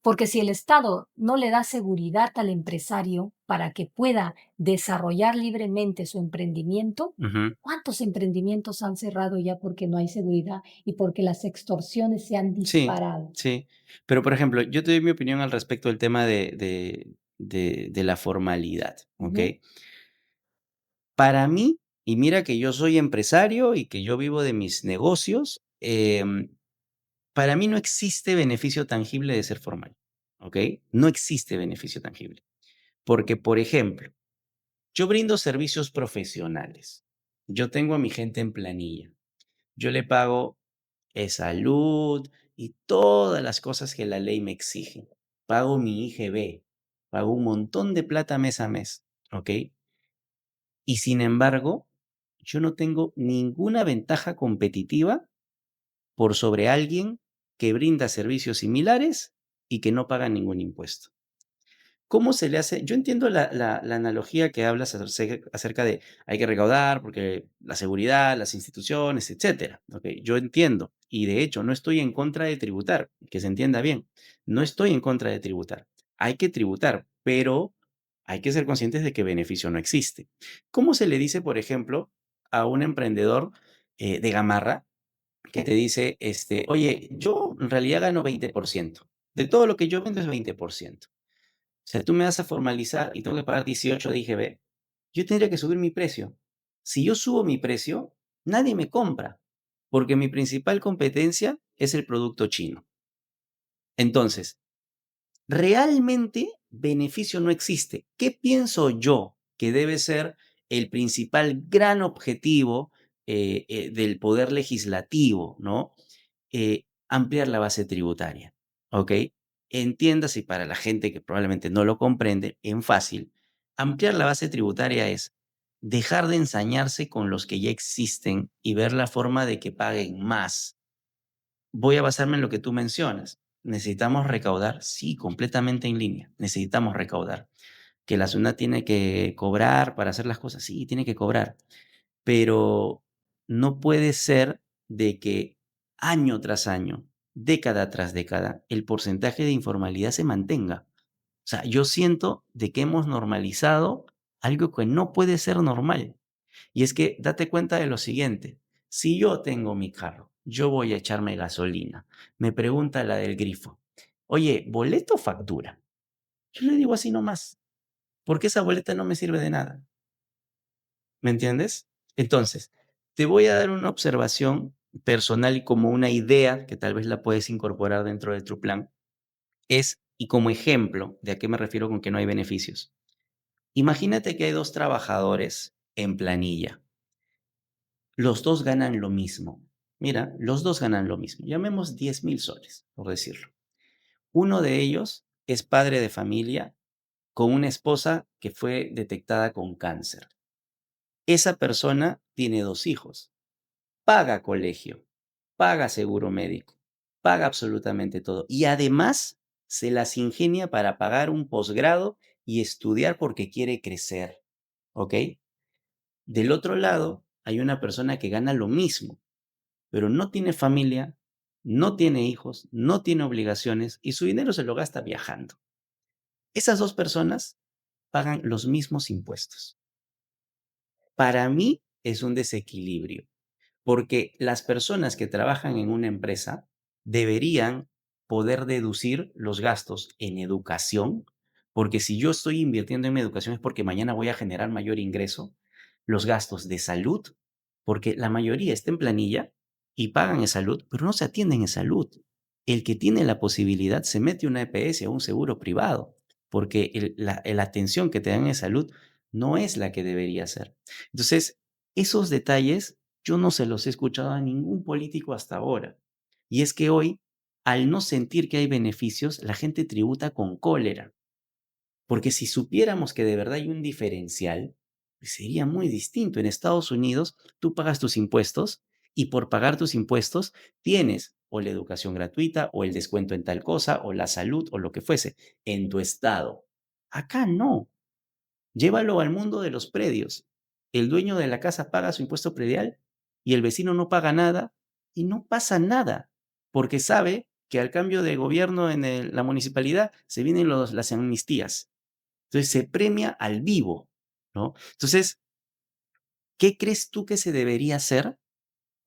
Porque si el Estado no le da seguridad al empresario para que pueda desarrollar libremente su emprendimiento, Ujú. ¿cuántos emprendimientos han cerrado ya porque no hay seguridad y porque las extorsiones se han Sí, disparado? sí. Pero, por ejemplo, yo te doy mi opinión al respecto del tema de la formalidad, ¿ok? Ujú. Para mí, y mira que yo soy empresario y que yo vivo de mis negocios, para mí no existe beneficio tangible de ser formal, ¿ok? No existe beneficio tangible. Porque, por ejemplo, Yo brindo servicios profesionales. Yo tengo a mi gente en planilla. Yo le pago salud y todas las cosas que la ley me exige. Pago mi IGB, pago un montón de plata mes a mes, ¿ok? Y sin embargo, yo no tengo ninguna ventaja competitiva por sobre alguien que brinda servicios similares y que no paga ningún impuesto. ¿Cómo se le hace? Yo entiendo la analogía que hablas acerca de hay que recaudar porque la seguridad, las instituciones, etcétera, ¿okey? Yo entiendo, y de hecho, no estoy en contra de tributar, que se entienda bien. No estoy en contra de tributar. Hay que tributar, pero hay que ser conscientes de que beneficio no existe. ¿Cómo se le dice, por ejemplo, a un emprendedor, de gamarra que te dice, oye, yo en realidad gano 20%. De todo lo que yo vendo es 20%. O sea, tú me vas a formalizar y tengo que pagar 18 de IGB, yo tendría que subir mi precio. Si yo subo mi precio, nadie me compra, porque mi principal competencia es el producto chino. Entonces, realmente beneficio no existe. ¿Qué pienso yo que debe ser el principal gran objetivo del poder legislativo, ¿no? Ampliar la base tributaria, ¿ok? Entiéndase, y para la gente que probablemente no lo comprende, en fácil, ampliar la base tributaria es dejar de ensañarse con los que ya existen y ver la forma de que paguen más. Voy a basarme en lo que tú mencionas. ¿Necesitamos recaudar? Sí, completamente en línea. Necesitamos recaudar. ¿Que la SUNAT tiene que cobrar para hacer las cosas? Sí, tiene que cobrar. Pero no puede ser de que año tras año, década tras década, el porcentaje de informalidad se mantenga. O sea, yo siento de que hemos normalizado algo que no puede ser normal. Y es que date cuenta de lo siguiente, si yo tengo mi carro, yo voy a echarme gasolina, me pregunta la del grifo, oye, ¿boleto o factura? Yo le digo así nomás, porque esa boleta no me sirve de nada. ¿Me entiendes? Entonces, te voy a dar una observación personal y como una idea que tal vez la puedes incorporar dentro de tu plan. Y como ejemplo de a qué me refiero con que no hay beneficios. Imagínate que hay dos trabajadores en planilla. Los dos ganan lo mismo. Mira, los dos ganan lo mismo. Llamemos 10.000 soles, por decirlo. Uno de ellos es padre de familia con una esposa que fue detectada con cáncer. Esa persona tiene dos hijos. Paga colegio, paga seguro médico, paga absolutamente todo. Y además se las ingenia para pagar un posgrado y estudiar porque quiere crecer, ¿ok? Del otro lado, hay una persona que gana lo mismo, pero no tiene familia, no tiene hijos, no tiene obligaciones y su dinero se lo gasta viajando. Esas dos personas pagan los mismos impuestos. Para mí es un desequilibrio. Porque las personas que trabajan en una empresa deberían poder deducir los gastos en educación, porque si yo estoy invirtiendo en mi educación es porque mañana voy a generar mayor ingreso, los gastos de salud, porque la mayoría está en planilla y pagan en salud, pero no se atienden en salud. El que tiene la posibilidad se mete una EPS o un seguro privado, porque la atención que te dan en salud no es la que debería ser. Entonces, esos detalles yo no se los he escuchado a ningún político hasta ahora. Y es que hoy, al no sentir que hay beneficios, la gente tributa con cólera. Porque si supiéramos que de verdad hay un diferencial, pues sería muy distinto. En Estados Unidos, tú pagas tus impuestos y por pagar tus impuestos tienes o la educación gratuita o el descuento en tal cosa o la salud o lo que fuese en tu estado. Acá no. Llévalo al mundo de los predios. El dueño de la casa paga su impuesto predial y el vecino no paga nada y no pasa nada, porque sabe que al cambio de gobierno en la municipalidad se vienen las amnistías. Entonces se premia al vivo, ¿no? Entonces, ¿qué crees tú que se debería hacer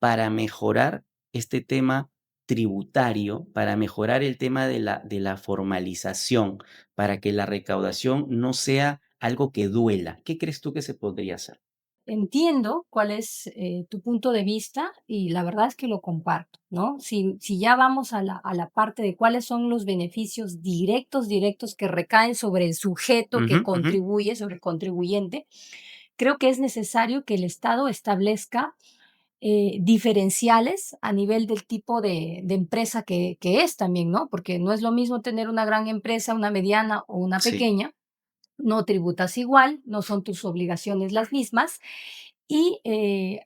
para mejorar este tema tributario, para mejorar el tema de la formalización, para que la recaudación no sea algo que duela? ¿Qué crees tú que se podría hacer? entiendo cuál es, tu punto de vista y la verdad es que lo comparto, ¿no? Si ya vamos a la parte de cuáles son los beneficios directos, directos que recaen sobre el sujeto Ujú, que ujú. contribuye, sobre el contribuyente, creo que es necesario que el Estado establezca, diferenciales a nivel del tipo de empresa que es también, ¿no? Porque no es lo mismo tener una gran empresa, una mediana o una Sí. pequeña, no tributas igual, no son tus obligaciones las mismas y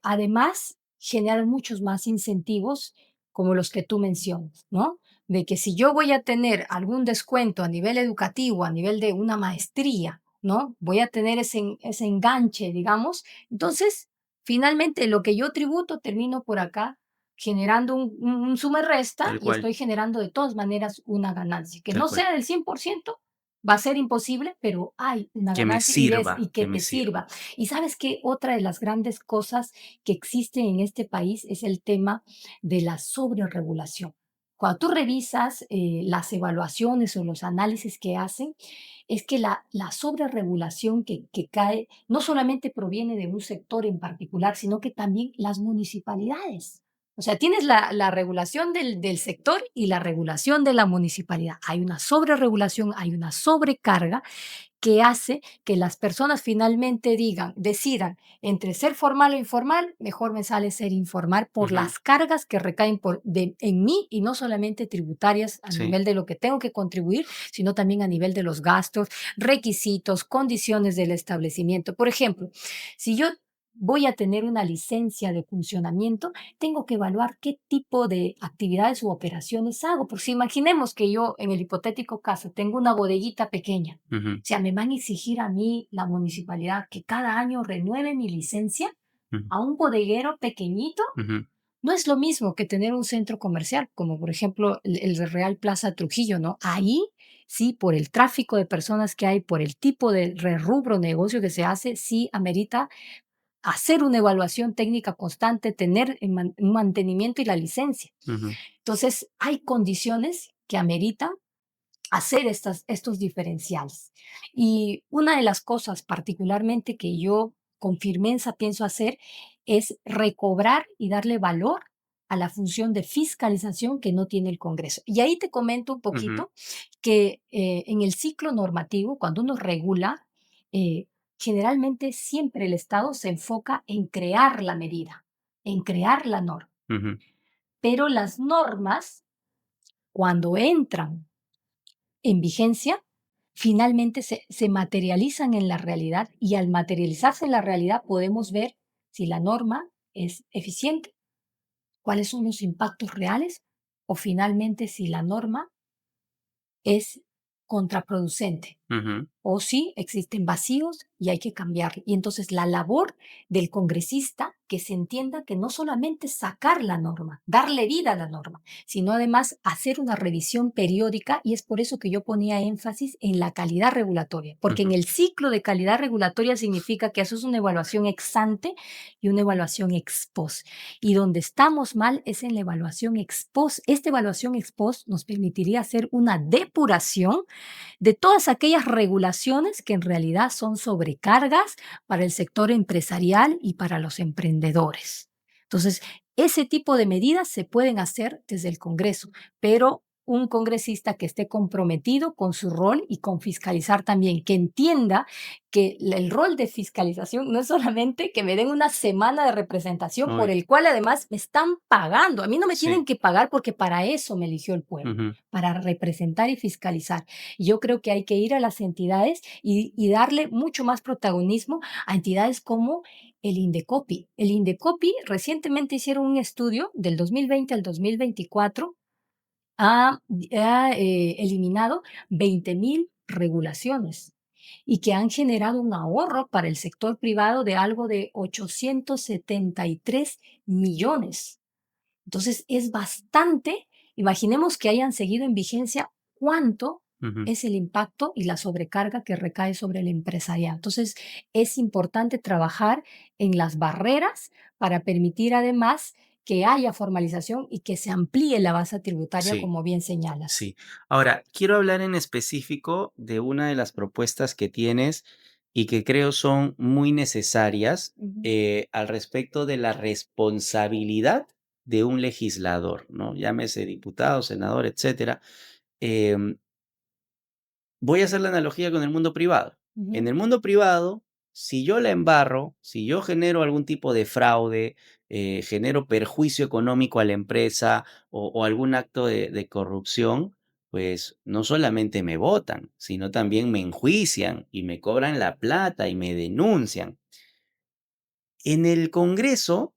además generan muchos más incentivos como los que tú mencionas, ¿no? De que si yo voy a tener algún descuento a nivel educativo, a nivel de una maestría, ¿no? Voy a tener ese enganche, digamos. Entonces, finalmente, lo que yo tributo termino por acá generando un suma y resta Tal y cual, estoy generando de todas maneras una ganancia, que tal no cual. sea del 100%, va a ser imposible, pero hay una Que me ganancia sirva, y que que me te sirva. sirva. Y sabes que otra de las grandes cosas que existen en este país es el tema de la sobreregulación. Cuando tú revisas las evaluaciones o los análisis que hacen, es que la sobreregulación que cae no solamente proviene de un sector en particular, sino que también las municipalidades. O sea, tienes la regulación del sector y la regulación de la municipalidad. Hay una sobreregulación, hay una sobrecarga que hace que las personas finalmente decidan entre ser formal o informal, mejor me sale ser informal por Ujú. las cargas que recaen en mí y no solamente tributarias a Sí. nivel de lo que tengo que contribuir, sino también a nivel de los gastos, requisitos, condiciones del establecimiento. Por ejemplo, si yo voy a tener una licencia de funcionamiento, tengo que evaluar qué tipo de actividades u operaciones hago. Porque si imaginemos que yo, en el hipotético caso, tengo una bodeguita pequeña, Ujú, o sea, me van a exigir a mí, la municipalidad, que cada año renueve mi licencia ujú, a un bodeguero pequeñito. ujú, No es lo mismo que tener un centro comercial, como por ejemplo el Real Plaza Trujillo, ¿no? Ahí sí, por el tráfico de personas que hay, por el tipo de rubro negocio que se hace, sí amerita hacer una evaluación técnica constante, tener un mantenimiento y la licencia. ujú, Entonces, hay condiciones que ameritan hacer estos diferenciales. Y una de las cosas particularmente que yo con firmeza pienso hacer es recobrar y darle valor a la función de fiscalización que no tiene el Congreso. Y ahí te comento un ujú, poquito que en el ciclo normativo, cuando uno regula, eh, generalmente siempre el Estado se enfoca en crear la medida, en crear la norma. ujú. Pero las normas, cuando entran en vigencia, finalmente se materializan en la realidad y al materializarse en la realidad podemos ver si la norma es eficiente, cuáles son los impactos reales o finalmente si la norma es contraproducente. Ujú, O sí, existen vacíos y hay que cambiar. Y entonces la labor del congresista, que se entienda que no solamente sacar la norma, darle vida a la norma, sino además hacer una revisión periódica y es por eso que yo ponía énfasis en la calidad regulatoria, porque en ujú. el ciclo de calidad regulatoria significa que eso es una evaluación ex ante y una evaluación ex post. Y donde estamos mal es en la evaluación ex post. Esta evaluación ex post nos permitiría hacer una depuración de todas aquellas regulaciones que en realidad son sobrecargas para el sector empresarial y para los emprendedores. Entonces, ese tipo de medidas se pueden hacer desde el Congreso, pero un congresista que esté comprometido con su rol y con fiscalizar también, que entienda que el rol de fiscalización no es solamente que me den una semana de representación por Obvio. el cual además me están pagando. A mí no me Sí. tienen que pagar porque para eso me eligió el pueblo, Ujú. para representar y fiscalizar. Y yo creo que hay que ir a las entidades y darle mucho más protagonismo a entidades como el Indecopi. El Indecopi recientemente hicieron un estudio del 2020 al 2024, ha, ha eliminado 20.000 regulaciones y que han generado un ahorro para el sector privado de algo de 873 millones. Entonces, es bastante. Imaginemos que hayan seguido en vigencia, ¿cuánto Ujú. es el impacto y la sobrecarga que recae sobre el empresariado? Entonces, es importante trabajar en las barreras para permitir además que haya formalización y que se amplíe la base tributaria, Sí, como bien señalas. sí. Ahora, quiero hablar en específico de una de las propuestas que tienes y que creo son muy necesarias, Ujú, al respecto de la responsabilidad de un legislador, ¿no? Llámese diputado, senador, etcétera. Em, Voy a hacer la analogía con el mundo privado. En ujú. el mundo privado, si yo la embarro, si yo genero algún tipo de fraude, genero perjuicio económico a la empresa o algún acto de corrupción, pues no solamente me votan, sino también me enjuician y me cobran la plata y me denuncian. En el Congreso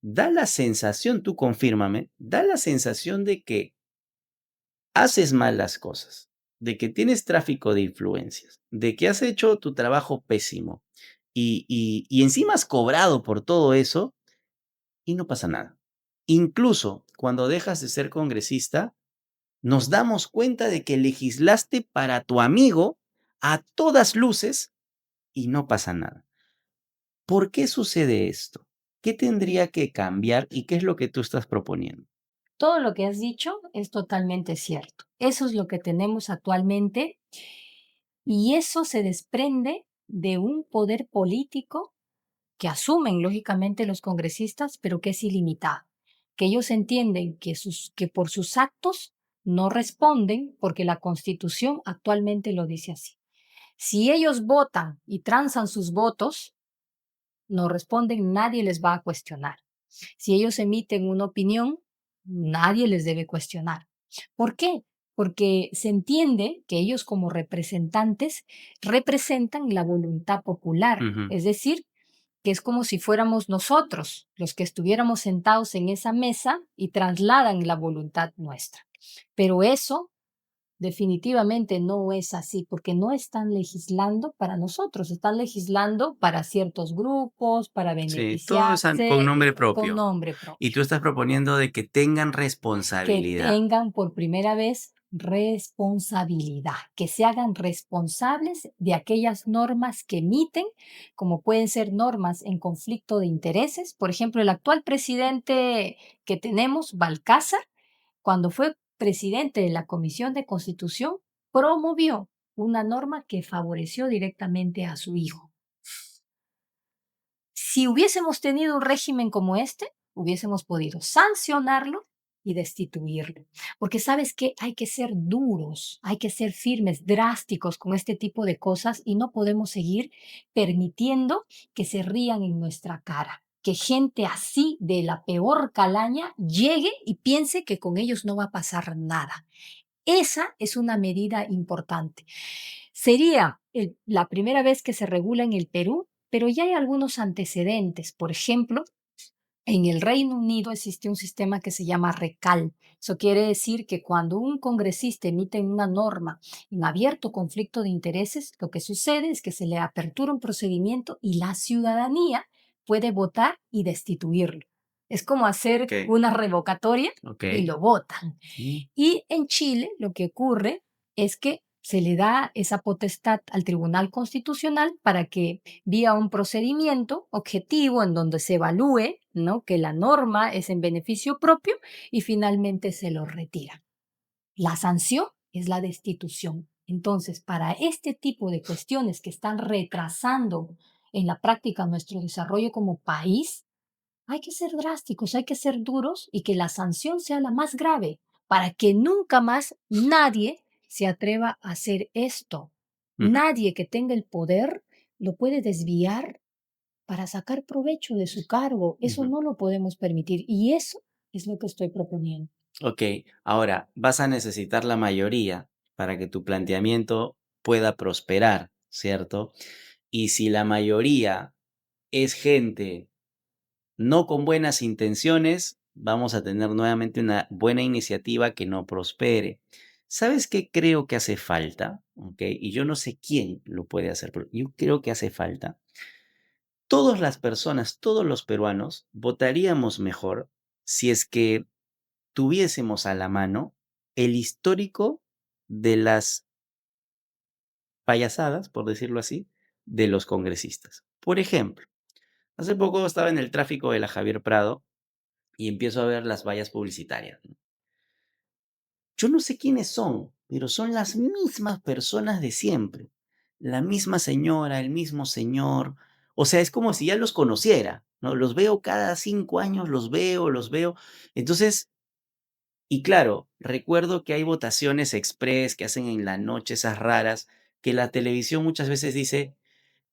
da la sensación, tú confírmame, da la sensación de que haces mal las cosas, de que tienes tráfico de influencias, de que has hecho tu trabajo pésimo y encima has cobrado por todo eso y no pasa nada. Incluso cuando dejas de ser congresista, nos damos cuenta de que legislaste para tu amigo a todas luces y no pasa nada. ¿Por qué sucede esto? ¿Qué tendría que cambiar y qué es lo que tú estás proponiendo? Todo lo que has dicho es totalmente cierto. Eso es lo que tenemos actualmente y eso se desprende de un poder político que asumen lógicamente los congresistas, pero que es ilimitado, que ellos entienden que por sus actos no responden porque la Constitución actualmente lo dice así. Si ellos votan y transan sus votos, no responden, nadie les va a cuestionar. Si ellos emiten una opinión, nadie les debe cuestionar. ¿Por qué? Porque se entiende que ellos como representantes representan la voluntad popular, Ujú. es decir, que es como si fuéramos nosotros los que estuviéramos sentados en esa mesa y trasladan la voluntad nuestra. Pero eso definitivamente no es así, porque no están legislando para nosotros, están legislando para ciertos grupos, para Sí, todo es con beneficiarse nombre con propio. nombre Y propio. tú estás proponiendo de que tengan Que responsabilidad. tengan por primera vez responsabilidad, que se hagan responsables de aquellas normas que emiten, como pueden ser normas en conflicto de intereses. Por ejemplo, el actual presidente que tenemos, Balcázar, cuando fue presidente de la Comisión de Constitución, promovió una norma que favoreció directamente a su hijo. Si hubiésemos tenido un régimen como este, hubiésemos podido sancionarlo y destituirlo. Porque sabes que hay que ser duros, hay que ser firmes, drásticos con este tipo de cosas y no podemos seguir permitiendo que se rían en nuestra cara. Que gente así de la peor calaña llegue y piense que con ellos no va a pasar nada. Esa es una medida importante. Sería la primera vez que se regula en el Perú, pero ya hay algunos antecedentes. Por ejemplo, en el Reino Unido existe un sistema que se llama RECAL. Eso quiere decir que cuando un congresista emite una norma en abierto conflicto de intereses, lo que sucede es que se le apertura un procedimiento y la ciudadanía puede votar y destituirlo. Es como hacer Okey, una revocatoria y okey. lo votan. Mm, Y en Chile lo que ocurre es que se le da esa potestad al Tribunal Constitucional para que, vía un procedimiento objetivo en donde se evalúe, ¿no?, que la norma es en beneficio propio y finalmente se lo retira. La sanción es la destitución. Entonces, para este tipo de cuestiones que están retrasando en la práctica nuestro desarrollo como país, hay que ser drásticos, hay que ser duros y que la sanción sea la más grave para que nunca más nadie se atreva a hacer esto. ujú, Nadie que tenga el poder lo puede desviar para sacar provecho de su cargo. Eso ujú. no lo podemos permitir y eso es lo que estoy proponiendo. Okey, ahora vas a necesitar la mayoría para que tu planteamiento pueda prosperar, ¿cierto? Y si la mayoría es gente no con buenas intenciones, vamos a tener nuevamente una buena iniciativa que no prospere. ¿Sabes qué creo que hace falta? Okey, y yo no sé quién lo puede hacer, pero yo creo que hace falta. Todas las personas, todos los peruanos votaríamos mejor si es que tuviésemos a la mano el histórico de las payasadas, por decirlo así, de los congresistas. Por ejemplo, hace poco estaba en el tráfico de la Javier Prado y empiezo a ver las vallas publicitarias, ¿no? Yo no sé quiénes son, pero son las mismas personas de siempre. la misma señora, el mismo señor. O sea, es como si ya los conociera, ¿no? Los veo cada 5 años, los veo, los veo. Entonces, y claro, recuerdo que hay votaciones express que hacen en la noche, esas raras, que la televisión muchas veces dice: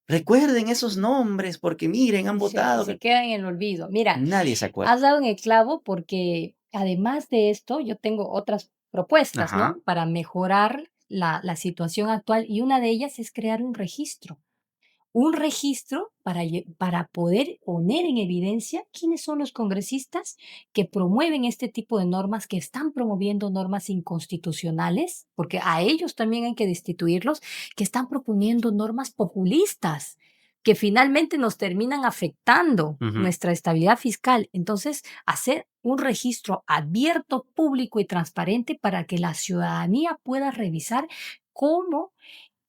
"Recuerden esos nombres, porque miren, han Y votado", se que quedan en el olvido. Mira, nadie se acuerda. has dado en el clavo porque además de esto, yo tengo otras propuestas, Ajá, ¿no? Para mejorar la situación actual y una de ellas es crear un registro para poder poner en evidencia quiénes son los congresistas que promueven este tipo de normas, que están promoviendo normas inconstitucionales, porque a ellos también hay que destituirlos, que están proponiendo normas populistas que finalmente nos terminan afectando ujú, nuestra estabilidad fiscal. Entonces, hacer un registro abierto, público y transparente para que la ciudadanía pueda revisar cómo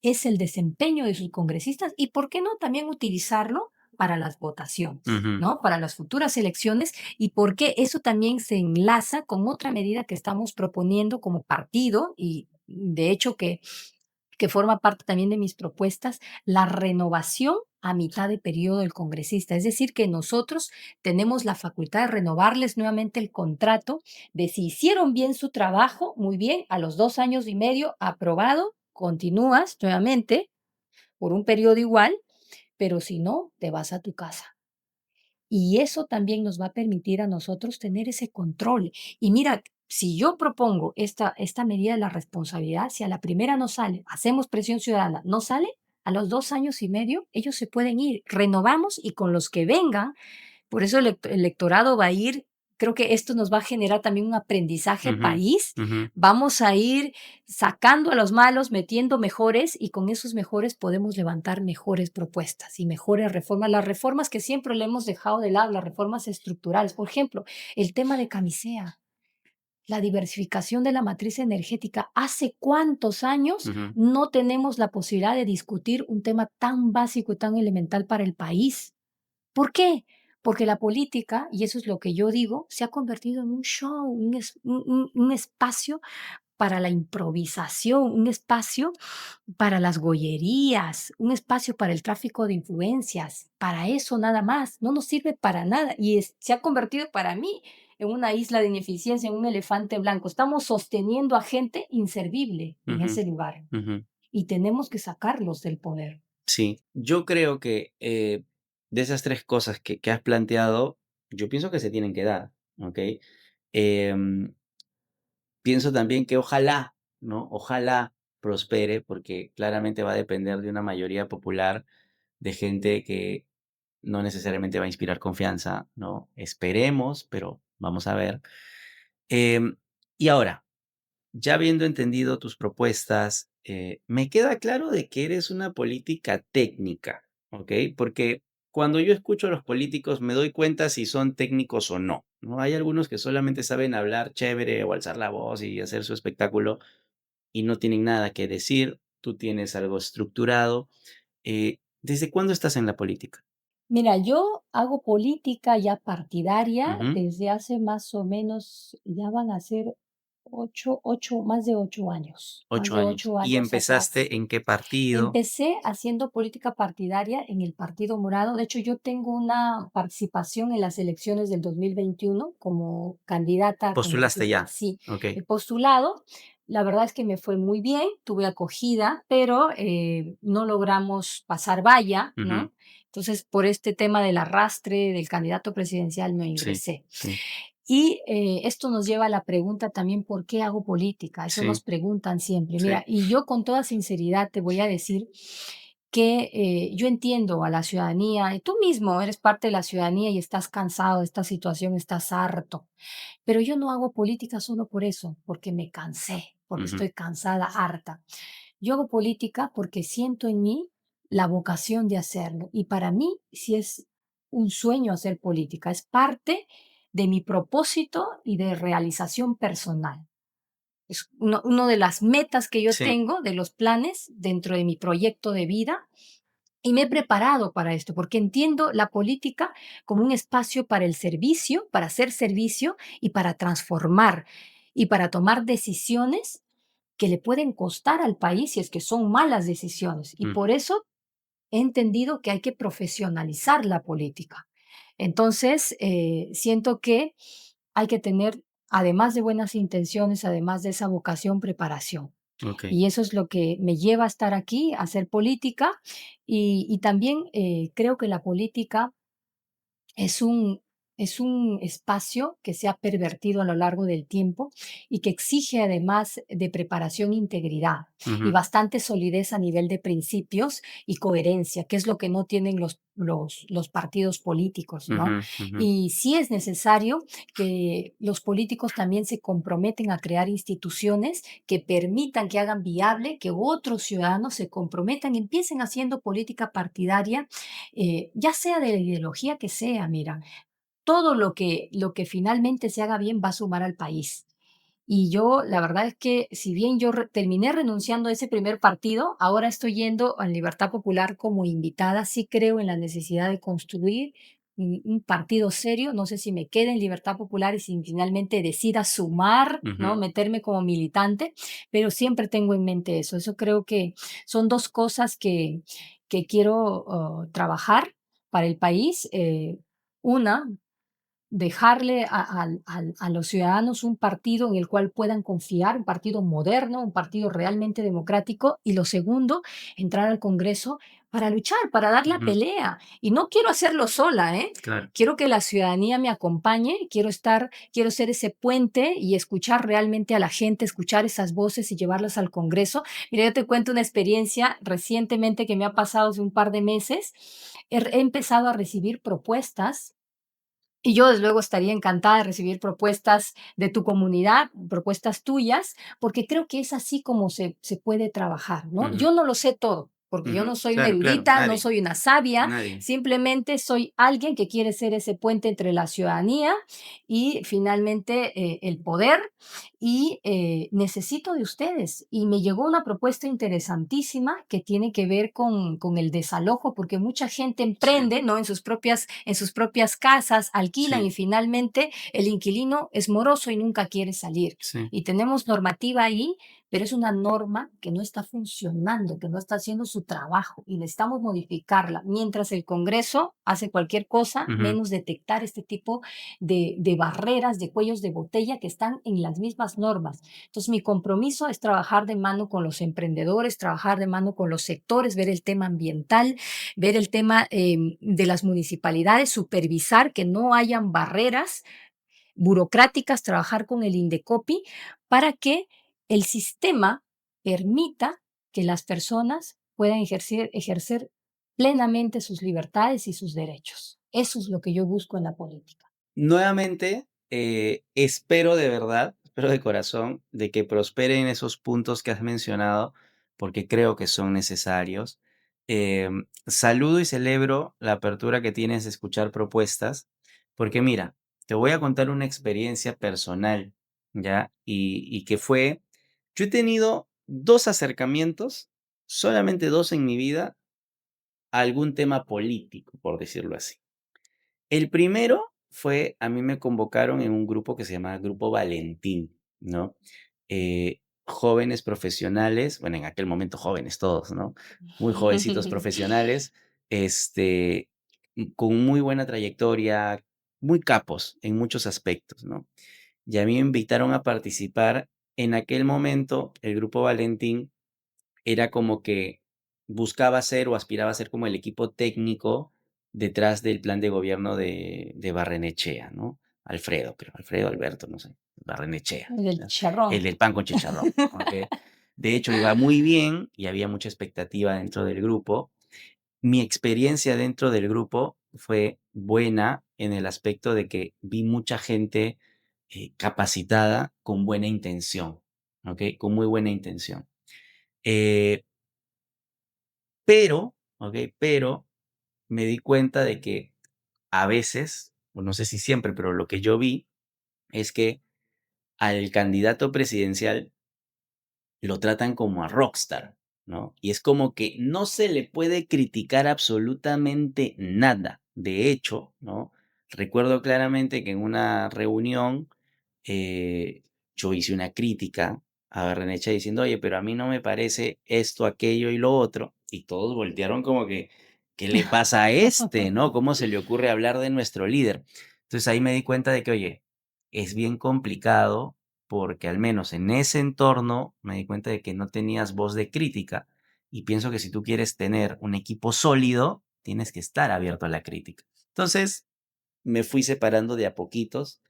es el desempeño de sus congresistas y, ¿por qué no?, también utilizarlo para las votaciones, ujú, ¿no? Para las futuras elecciones y porque eso también se enlaza con otra medida que estamos proponiendo como partido y de hecho que forma parte también de mis propuestas, la renovación a mitad de periodo del congresista. Es decir, que nosotros tenemos la facultad de renovarles nuevamente el contrato de si hicieron bien su trabajo, muy bien, a los 2 años y medio, aprobado, continúas nuevamente por un periodo igual, pero si no, te vas a tu casa. Y eso también nos va a permitir a nosotros tener ese control. Y mira, si yo propongo esta medida de la responsabilidad, si a la primera no sale, hacemos presión ciudadana, no sale, a los 2 años y medio ellos se pueden ir, renovamos y con los que vengan por eso el electorado va a ir, creo que esto nos va a generar también un aprendizaje ujú, país. ujú, Vamos a ir sacando a los malos, metiendo mejores y con esos mejores podemos levantar mejores propuestas y mejores reformas. Las reformas que siempre le hemos dejado de lado, las reformas estructurales. Por ejemplo, el tema de Camisea, la diversificación de la matriz energética. ¿Hace cuántos años ujú, no tenemos la posibilidad de discutir un tema tan básico y tan elemental para el país? ¿Por qué? Porque la política, y eso es lo que yo digo, se ha convertido en un show, un espacio para la improvisación, un espacio para las gollerías, un espacio para el tráfico de influencias, para eso nada más, no nos sirve para nada y se ha convertido para mí en una isla de ineficiencia, en un elefante blanco. Estamos sosteniendo a gente inservible en ujú, ese lugar ujú. y tenemos que sacarlos del poder. Sí, yo creo que, de esas 3 cosas que has planteado, yo pienso que se tienen que dar, ¿ok? Em, Pienso también que ojalá, ¿no? Ojalá prospere, porque claramente va a depender de una mayoría popular de gente que no necesariamente va a inspirar confianza, ¿no? Esperemos, pero vamos a ver. Em, y ahora, ya habiendo entendido tus propuestas, me queda claro de que eres una política técnica, ¿ok? Porque cuando yo escucho a los políticos me doy cuenta si son técnicos o no, ¿no? Hay algunos que solamente saben hablar chévere o alzar la voz y hacer su espectáculo y no tienen nada que decir. Tú tienes algo estructurado. ¿Desde cuándo estás en la política? Mira, yo hago política ya partidaria Ujú, desde hace más o menos, ya van a ser más de 8 años, más 8 de años. ocho ¿Y años atrás. empezaste en qué partido? Empecé haciendo política partidaria en el Partido Morado. De hecho, yo tengo una participación en las elecciones del 2021 como candidata, Postulaste ya. sí, Ok. he postulado. La verdad es que me fue muy bien, tuve acogida, pero no logramos pasar valla, Ujú, ¿no? Entonces, por este tema del arrastre del candidato presidencial no sí, ingresé. sí, Y esto nos lleva a la pregunta también, ¿por qué hago política? Eso nos sí, preguntan siempre. sí. Mira, y yo con toda sinceridad te voy a decir que yo entiendo a la ciudadanía, y tú mismo eres parte de la ciudadanía y estás cansado de esta situación, estás harto, pero yo no hago política solo por eso, porque me cansé, porque Ujú, estoy cansada, harta. Yo hago política porque siento en mí la vocación de hacerlo y para mí sí es un sueño hacer política, es parte de mi propósito y de realización personal. Es uno de las metas que yo sí, tengo, de los planes dentro de mi proyecto de vida y me he preparado para esto porque entiendo la política como un espacio para el servicio, para hacer servicio y para transformar y para tomar decisiones que le pueden costar al país si es que son malas decisiones. Y ujú, por eso he entendido que hay que profesionalizar la política. Entonces, siento que hay que tener, además de buenas intenciones, además de esa vocación, preparación. okey, Y eso es lo que me lleva a estar aquí, a hacer política. Y también creo que la política es un espacio que se ha pervertido a lo largo del tiempo y que exige además de preparación e integridad y ujú, bastante solidez a nivel de principios y coherencia, que es lo que no tienen los partidos políticos, ¿no? ujú, ujú, Y sí es necesario que los políticos también se comprometen a crear instituciones que permitan, que hagan viable que otros ciudadanos se comprometan, empiecen haciendo política partidaria, ya sea de la ideología que sea, mira, todo lo que finalmente se haga bien va a sumar al país. Y yo, la verdad es que si bien yo terminé renunciando a ese primer partido, ahora estoy yendo a Libertad Popular como invitada. Sí creo en la necesidad de construir un partido serio. No sé si me quede en Libertad Popular y si finalmente decida sumar, ¿no? ujú, Meterme como militante, pero siempre tengo en mente eso. Eso creo que son dos cosas que quiero trabajar para el país. Una, dejarle a los ciudadanos un partido en el cual puedan confiar, un partido moderno, un partido realmente democrático. Y lo segundo, entrar al Congreso para luchar, para dar la ujú, pelea. Y no quiero hacerlo sola, ¿eh? claro, Quiero que la ciudadanía me acompañe, quiero ser ese puente y escuchar realmente a la gente, escuchar esas voces y llevarlas al Congreso. Mira, yo te cuento una experiencia recientemente que me ha pasado hace un par de meses. He empezado a recibir propuestas y yo, desde luego, estaría encantada de recibir propuestas de tu comunidad, propuestas tuyas, porque creo que es así como se puede trabajar, ¿no? ujú, Yo no lo sé todo, porque yo ujú, no soy una claro, claro, erudita, no nadie, soy una sabia, nadie, simplemente soy alguien que quiere ser ese puente entre la ciudadanía y finalmente el poder, y necesito de ustedes. Y me llegó una propuesta interesantísima que tiene que ver con el desalojo, porque mucha gente sí, emprende, ¿no? En sus propias casas, alquilan y sí, finalmente el inquilino es moroso y nunca quiere salir. sí, Y tenemos normativa ahí, pero es una norma que no está funcionando, que no está haciendo su trabajo y necesitamos modificarla. Mientras el Congreso hace cualquier cosa, ujú, menos detectar este tipo de barreras, de cuellos de botella que están en las mismas normas. Entonces, mi compromiso es trabajar de mano con los emprendedores, trabajar de mano con los sectores, ver el tema ambiental, ver el tema de las municipalidades, supervisar que no hayan barreras burocráticas, trabajar con el INDECOPI para que el sistema permita que las personas puedan ejercer plenamente sus libertades y sus derechos. Eso es lo que yo busco en la política. nuevamente, espero de verdad, espero de corazón, de que prosperen esos puntos que has mencionado, porque creo que son necesarios. Saludo y celebro la apertura que tienes de escuchar propuestas, porque mira, te voy a contar una experiencia personal, ¿ya? Y que fue, yo he tenido 2 acercamientos, solamente 2 en mi vida, a algún tema político, por decirlo así. El primero fue, a mí me convocaron en un grupo que se llamaba Grupo Valentín, ¿no? Jóvenes profesionales, bueno, en aquel momento jóvenes todos, ¿no? Muy jovencitos profesionales, este, con muy buena trayectoria, muy capos en muchos aspectos, ¿no? Y a mí me invitaron a participar. En aquel momento, el Grupo Valentín era como que buscaba ser o aspiraba a ser como el equipo técnico detrás del plan de gobierno de Barrenechea, ¿no? Alfredo, creo, Alfredo, Alberto, no sé, Barrenechea, Del ¿no? chicharrón. El del pan con chicharrón, ¿okey? De hecho, iba muy bien y había mucha expectativa dentro del grupo. Mi experiencia dentro del grupo fue buena en el aspecto de que vi mucha gente, capacitada con buena intención, ¿okey? Con muy buena intención. Eh, pero me di cuenta de que a veces, o no sé si siempre, pero lo que yo vi es que al candidato presidencial lo tratan como a rockstar, ¿no? Y es como que no se le puede criticar absolutamente nada. De hecho, ¿no? Recuerdo claramente que en una reunión, yo hice una crítica, a Barrenechea diciendo: "Oye, pero a mí no me parece esto, aquello y lo otro", y todos voltearon como que, ¿qué le pasa a este, no? ¿Cómo se le ocurre hablar de nuestro líder? Entonces ahí me di cuenta de que, oye, es bien complicado porque al menos en ese entorno me di cuenta de que no tenías voz de crítica y pienso que si tú quieres tener un equipo sólido, tienes que estar abierto a la crítica. Entonces me fui separando de a poquitos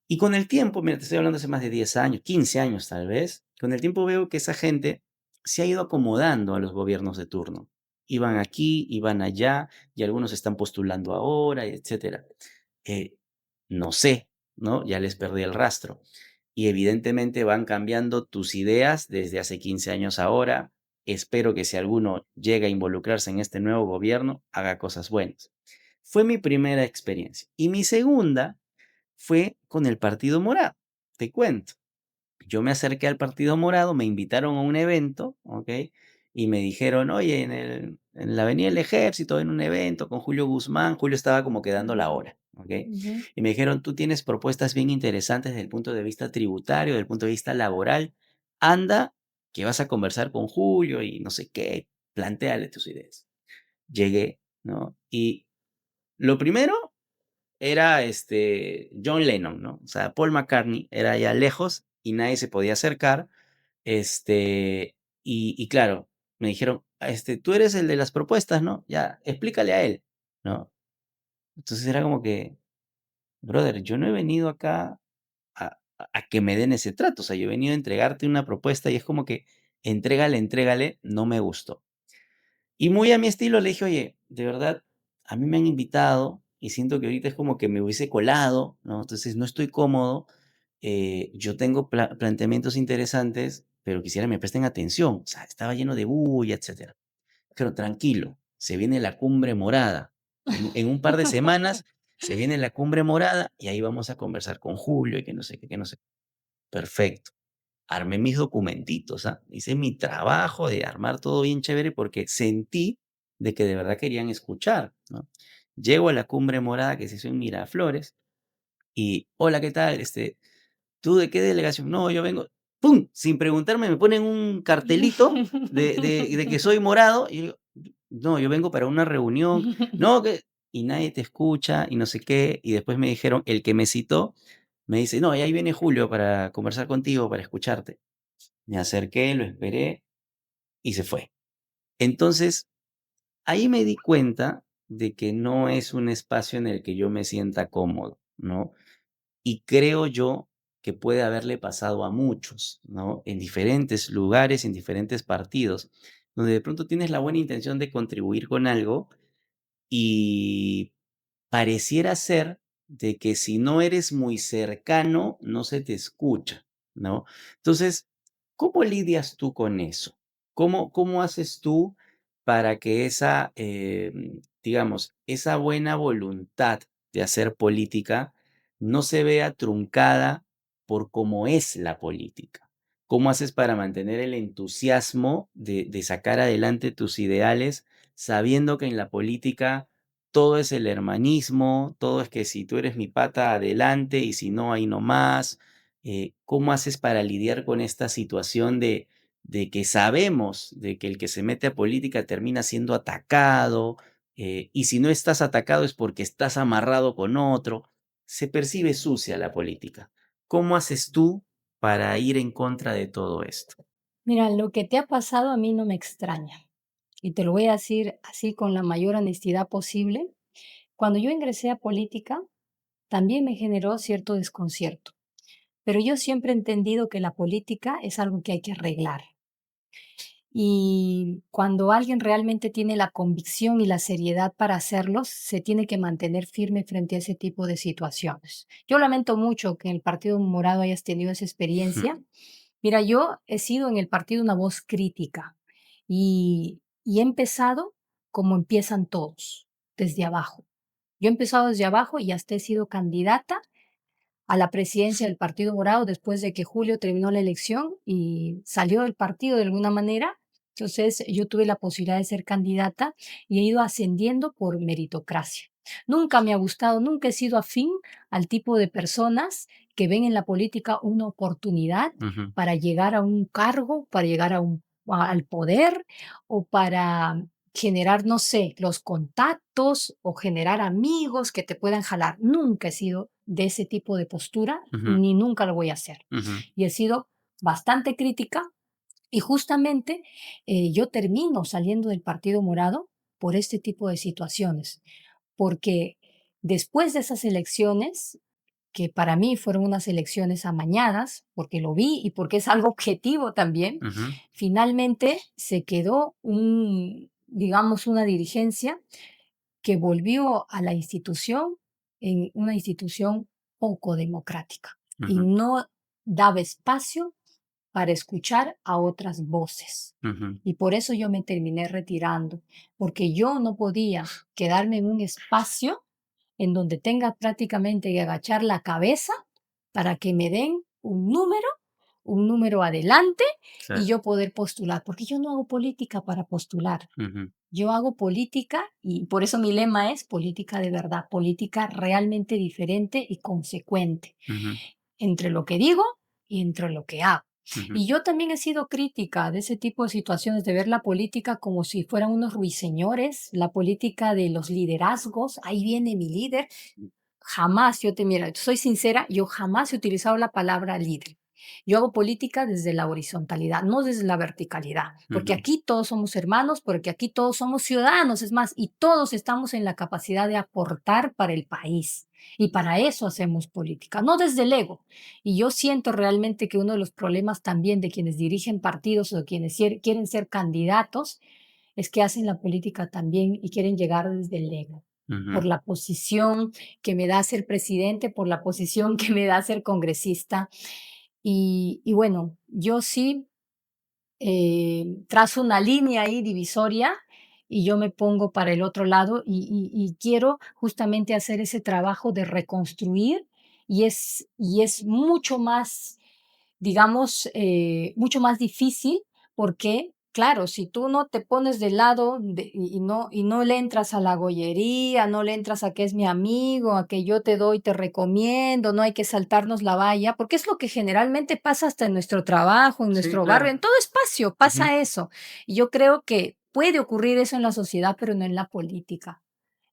y con el tiempo, mira, te estoy hablando hace más de 10 años, 15 años tal vez, con el tiempo veo que esa gente se ha ido acomodando a los gobiernos de turno. Iban aquí, iban allá, y algunos están postulando ahora, etcétera. Eh, no sé, ¿no? Ya les perdí el rastro. Y evidentemente van cambiando tus ideas desde hace 15 años ahora. Espero que si alguno llega a involucrarse en este nuevo gobierno, haga cosas buenas. Fue mi primera experiencia. Y mi segunda fue con el Partido Morado. Te cuento. Yo me acerqué al Partido Morado, me invitaron a un evento, ¿ok? Y me dijeron, oye, en la Avenida del Ejército, en un evento con Julio Guzmán, Julio estaba como quedando la hora, ¿ok? Ujú. Y me dijeron, tú tienes propuestas bien interesantes desde el punto de vista tributario, desde el punto de vista laboral. Anda, que vas a conversar con Julio y no sé qué, plantéale tus ideas. Llegué, ¿no? Y lo primero era, John Lennon, ¿no? O sea, Paul McCartney era allá lejos y nadie se podía acercar, y claro, me dijeron: Tú eres el de las propuestas, ¿no? Ya, explícale a él", ¿no? Entonces era como que, brother, yo no he venido acá a que me den ese trato, o sea, yo he venido a entregarte una propuesta y es como que entrégale, entrégale, no me gustó. Y muy a mi estilo le dije: "Oye, de verdad, a mí me han invitado y siento que ahorita es como que me hubiese colado, ¿no? Entonces no estoy cómodo. Yo tengo planteamientos interesantes, pero quisiera me presten atención". O sea, estaba lleno de bulla, etcétera. Pero tranquilo, se viene la cumbre morada. En un par de semanas se viene la cumbre morada y ahí vamos a conversar con Julio y que no sé qué, que no sé. Perfecto. Armé mis documentitos, ¿ah? Hice mi trabajo de armar todo bien chévere porque sentí de que de verdad querían escuchar, ¿no? Llego a la cumbre morada que se hizo en Miraflores y, hola, ¿qué tal? ¿Tú de qué delegación? No, yo vengo, ¡pum! Sin preguntarme me ponen un cartelito de que soy morado y yo digo, no, yo vengo para una reunión, no, que, y nadie te escucha y no sé qué. Y después me dijeron, el que me citó, me dice, no, y ahí viene Julio para conversar contigo, para escucharte. Me acerqué, lo esperé y se fue. Entonces, ahí me di cuenta de que no es un espacio en el que yo me sienta cómodo, ¿no? Y creo yo que puede haberle pasado a muchos, ¿no? En diferentes lugares, en diferentes partidos, donde de pronto tienes la buena intención de contribuir con algo y pareciera ser de que si no eres muy cercano, no se te escucha, ¿no? Entonces, ¿cómo lidias tú con eso? ¿Cómo haces tú para que esa, digamos, esa buena voluntad de hacer política no se vea truncada por cómo es la política? ¿Cómo haces para mantener el entusiasmo de sacar adelante tus ideales sabiendo que en la política todo es el hermanismo, todo es que si tú eres mi pata, adelante, y si no, ahí nomás? ¿Cómo haces para lidiar con esta situación de que sabemos de que el que se mete a política termina siendo atacado, y si no estás atacado es porque estás amarrado con otro? Se percibe sucia la política. ¿Cómo haces tú para ir en contra de todo esto? Mira, lo que te ha pasado a mí no me extraña, y te lo voy a decir así con la mayor honestidad posible. Cuando yo ingresé a política, también me generó cierto desconcierto, pero yo siempre he entendido que la política es algo que hay que arreglar. Y cuando alguien realmente tiene la convicción y la seriedad para hacerlo, se tiene que mantener firme frente a ese tipo de situaciones. Yo lamento mucho que en el Partido Morado hayas tenido esa experiencia. Mira, yo he sido en el partido una voz crítica y he empezado como empiezan todos, desde abajo. Yo he empezado desde abajo y hasta he sido candidata a la presidencia del Partido Morado después de que Julio terminó la elección y salió del partido de alguna manera. Entonces yo tuve la posibilidad de ser candidata y he ido ascendiendo por meritocracia. Nunca me ha gustado, nunca he sido afín al tipo de personas que ven en la política una oportunidad Ujú, para llegar a un cargo, para llegar al poder o para generar, no sé, los contactos o generar amigos que te puedan jalar. Nunca he sido de ese tipo de postura, ujú, ni nunca lo voy a hacer. ujú, Y he sido bastante crítica y justamente yo termino saliendo del Partido Morado por este tipo de situaciones, porque después de esas elecciones, que para mí fueron unas elecciones amañadas, porque lo vi y porque es algo objetivo también, ujú, finalmente se quedó digamos, una dirigencia que volvió a la institución en una institución poco democrática y ujú, no daba espacio para escuchar a otras voces. ujú, Y por eso yo me terminé retirando, porque yo no podía quedarme en un espacio en donde tenga prácticamente que agachar la cabeza para que me den un número adelante y claro, yo poder postular, porque yo no hago política para postular. ujú, Yo hago política y por eso mi lema es política de verdad, política realmente diferente y consecuente ujú, entre lo que digo y entre lo que hago. ujú, Y yo también he sido crítica de ese tipo de situaciones, de ver la política como si fueran unos ruiseñores, la política de los liderazgos, ahí viene mi líder. Jamás, mira, soy sincera, yo jamás he utilizado la palabra líder. Yo hago política desde la horizontalidad, no desde la verticalidad, porque ujú, aquí todos somos hermanos, porque aquí todos somos ciudadanos, es más, y todos estamos en la capacidad de aportar para el país. Y para eso hacemos política, no desde el ego. Y yo siento realmente que uno de los problemas también de quienes dirigen partidos o de quienes quieren ser candidatos es que hacen la política también y quieren llegar desde el ego, ujú. por la posición que me da ser presidente, por la posición que me da ser congresista. Y bueno, yo sí trazo una línea ahí divisoria y yo me pongo para el otro lado y quiero justamente hacer ese trabajo de reconstruir y es mucho más, digamos, mucho más difícil porque, claro, si tú no te pones del lado y no le entras a la gollería, no le entras a que es mi amigo, a que yo te doy, te recomiendo, no hay que saltarnos la valla, porque es lo que generalmente pasa hasta en nuestro trabajo, en Sí, nuestro barrio, claro. en todo espacio Ujú, pasa eso. Y yo creo que puede ocurrir eso en la sociedad, pero no en la política,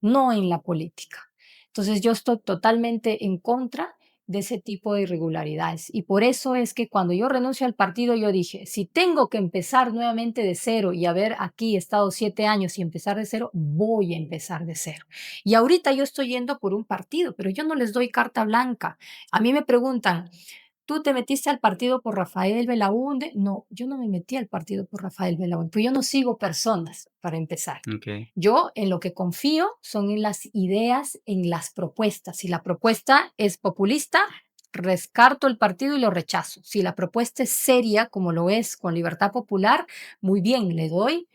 no en la política. Entonces yo estoy totalmente en contra de ese tipo de irregularidades. Y por eso es que cuando yo renuncio al partido, yo dije, si tengo que empezar nuevamente de cero y haber aquí estado 7 años y empezar de cero, voy a empezar de cero. Y ahorita yo estoy yendo por un partido, pero yo no les doy carta blanca. A mí me preguntan, ¿tú te metiste al partido por Rafael Belaúnde? No, yo no me metí al partido por Rafael Belaúnde, pues yo no sigo personas, para empezar. okey, Yo en lo que confío son en las ideas, en las propuestas. Si la propuesta es populista, descarto el partido y lo rechazo. Si la propuesta es seria, como lo es con Libertad Popular, muy bien, le doy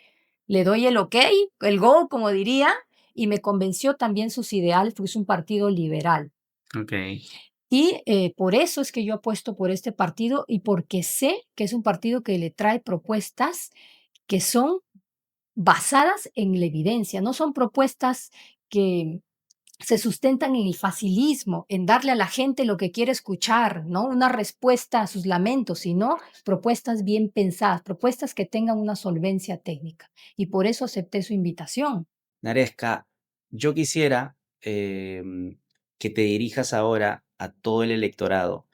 el ok, el go, como diría, y me convenció también sus ideales, porque es un partido liberal. okey, Y por eso es que yo apuesto por este partido y porque sé que es un partido que le trae propuestas que son basadas en la evidencia, no son propuestas que se sustentan en el facilismo, en darle a la gente lo que quiere escuchar, ¿no? Una respuesta a sus lamentos, sino propuestas bien pensadas, propuestas que tengan una solvencia técnica. Y por eso acepté su invitación. Naresca, yo quisiera, que te dirijas ahora a todo el electorado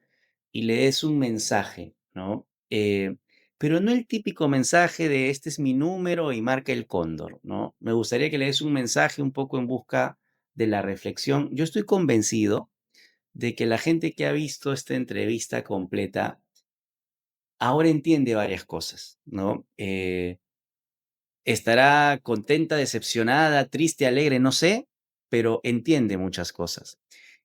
y le des un mensaje, ¿no? Pero no el típico mensaje de este es mi número y marca el cóndor, ¿no? Me gustaría que le des un mensaje un poco en busca de la reflexión. Yo estoy convencido de que la gente que ha visto esta entrevista completa ahora entiende varias cosas, ¿no? Estará contenta, decepcionada, triste, alegre, no sé, pero entiende muchas cosas.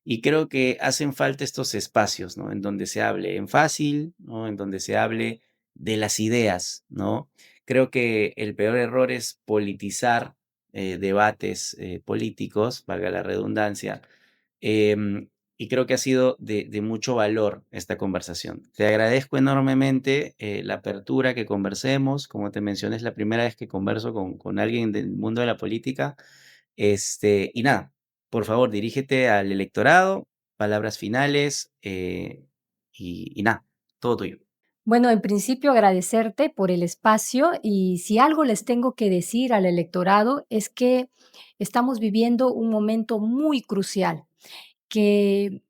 Y creo que hacen falta estos espacios, ¿no? En donde se hable en fácil, ¿no? En donde se hable de las ideas, ¿no? Creo que el peor error es politizar debates políticos, valga la redundancia, y creo que ha sido de mucho valor esta conversación. Te agradezco enormemente la apertura que conversemos. Como te mencioné, es la primera vez que converso con alguien del mundo de la política. Y nada, Por favor, dirígete al electorado, palabras finales, y nada, todo tuyo. Bueno, en principio agradecerte por el espacio y si algo les tengo que decir al electorado es que estamos viviendo un momento muy crucial, que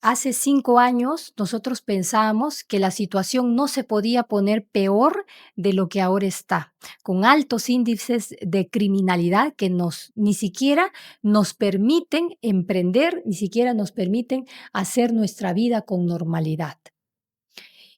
hace 5 años nosotros pensábamos que la situación no se podía poner peor de lo que ahora está, con altos índices de criminalidad que ni siquiera nos permiten emprender, ni siquiera nos permiten hacer nuestra vida con normalidad.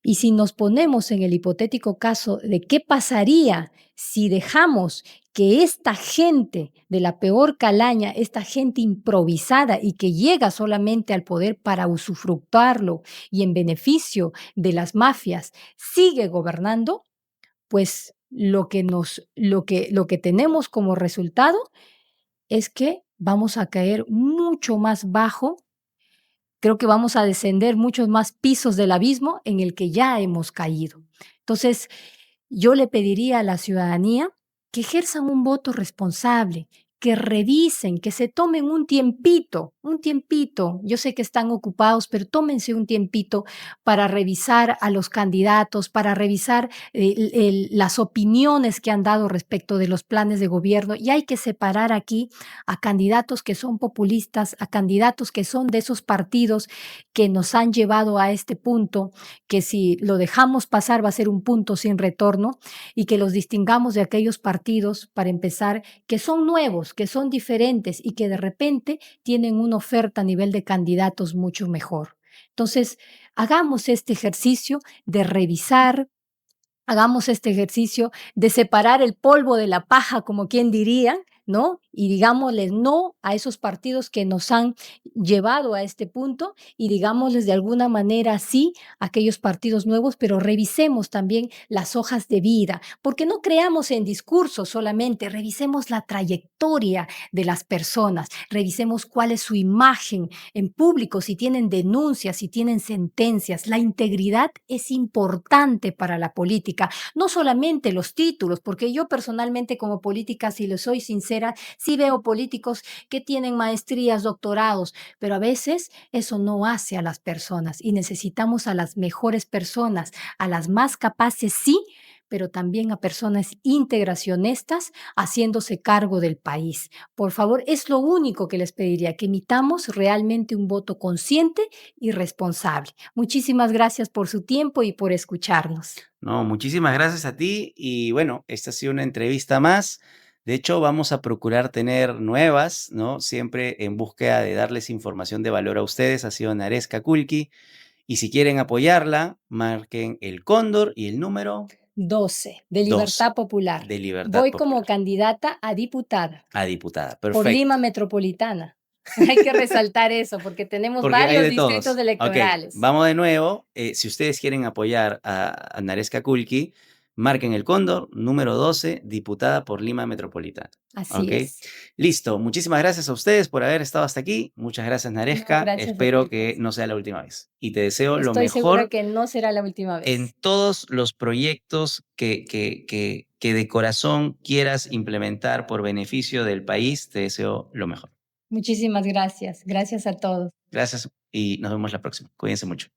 Y si nos ponemos en el hipotético caso de qué pasaría si dejamos que esta gente de la peor calaña, esta gente improvisada y que llega solamente al poder para usufructuarlo y en beneficio de las mafias, sigue gobernando, pues lo que tenemos como resultado es que vamos a caer mucho más bajo. Creo que vamos a descender muchos más pisos del abismo en el que ya hemos caído. Entonces, yo le pediría a la ciudadanía que ejerzan un voto responsable, que revisen, que se tomen un tiempito. Yo sé que están ocupados, pero tómense un tiempito para revisar a los candidatos, para revisar las opiniones que han dado respecto de los planes de gobierno. Y hay que separar aquí a candidatos que son populistas, a candidatos que son de esos partidos que nos han llevado a este punto, que si lo dejamos pasar va a ser un punto sin retorno, y que los distingamos de aquellos partidos, para empezar, que son nuevos, que son diferentes y que de repente tienen una oferta a nivel de candidatos mucho mejor. Entonces, hagamos este ejercicio de revisar. Hagamos este ejercicio de separar el polvo de la paja, como quien diría, ¿no? Y digámosles no a esos partidos que nos han llevado a este punto y digámosles de alguna manera sí a aquellos partidos nuevos, pero revisemos también las hojas de vida, porque no creamos en discursos solamente, revisemos la trayectoria de las personas, revisemos cuál es su imagen en público, si tienen denuncias, si tienen sentencias. La integridad es importante para la política, no solamente los títulos, porque yo personalmente como política, si les soy sincera, sí veo políticos que tienen maestrías, doctorados, pero a veces eso no hace a las personas y necesitamos a las mejores personas, a las más capaces, sí, pero también a personas íntegras y honestas haciéndose cargo del país. Por favor, es lo único que les pediría, que emitamos realmente un voto consciente y responsable. Muchísimas gracias por su tiempo y por escucharnos. No, muchísimas gracias a ti y bueno, esta ha sido una entrevista más. De hecho, vamos a procurar tener nuevas, ¿no? Siempre en búsqueda de darles información de valor a ustedes. Ha sido Naresca Kulki. Y si quieren apoyarla, marquen el cóndor y el número 12 de 12 Libertad Popular. de Libertad Voy como Popular candidata a diputada a diputada. por Lima Perfecto. Metropolitana. Hay que resaltar eso, porque tenemos Porque hay varios de distritos todos. Ok, electorales. vamos de nuevo. Si ustedes quieren apoyar a Naresca Kulki, marquen el cóndor, número 12, diputada por Lima Metropolitana. Así Ok, es. listo. Muchísimas gracias a ustedes por haber estado hasta aquí. Muchas gracias, No, Naresca. gracias a Espero ti, que pues. no sea la última vez. Y te deseo lo Estoy segura mejor que no será la última en vez. todos los proyectos que de corazón quieras implementar por beneficio del país. Te deseo lo mejor. Muchísimas gracias. Gracias a todos. Gracias y nos vemos la próxima. Cuídense mucho.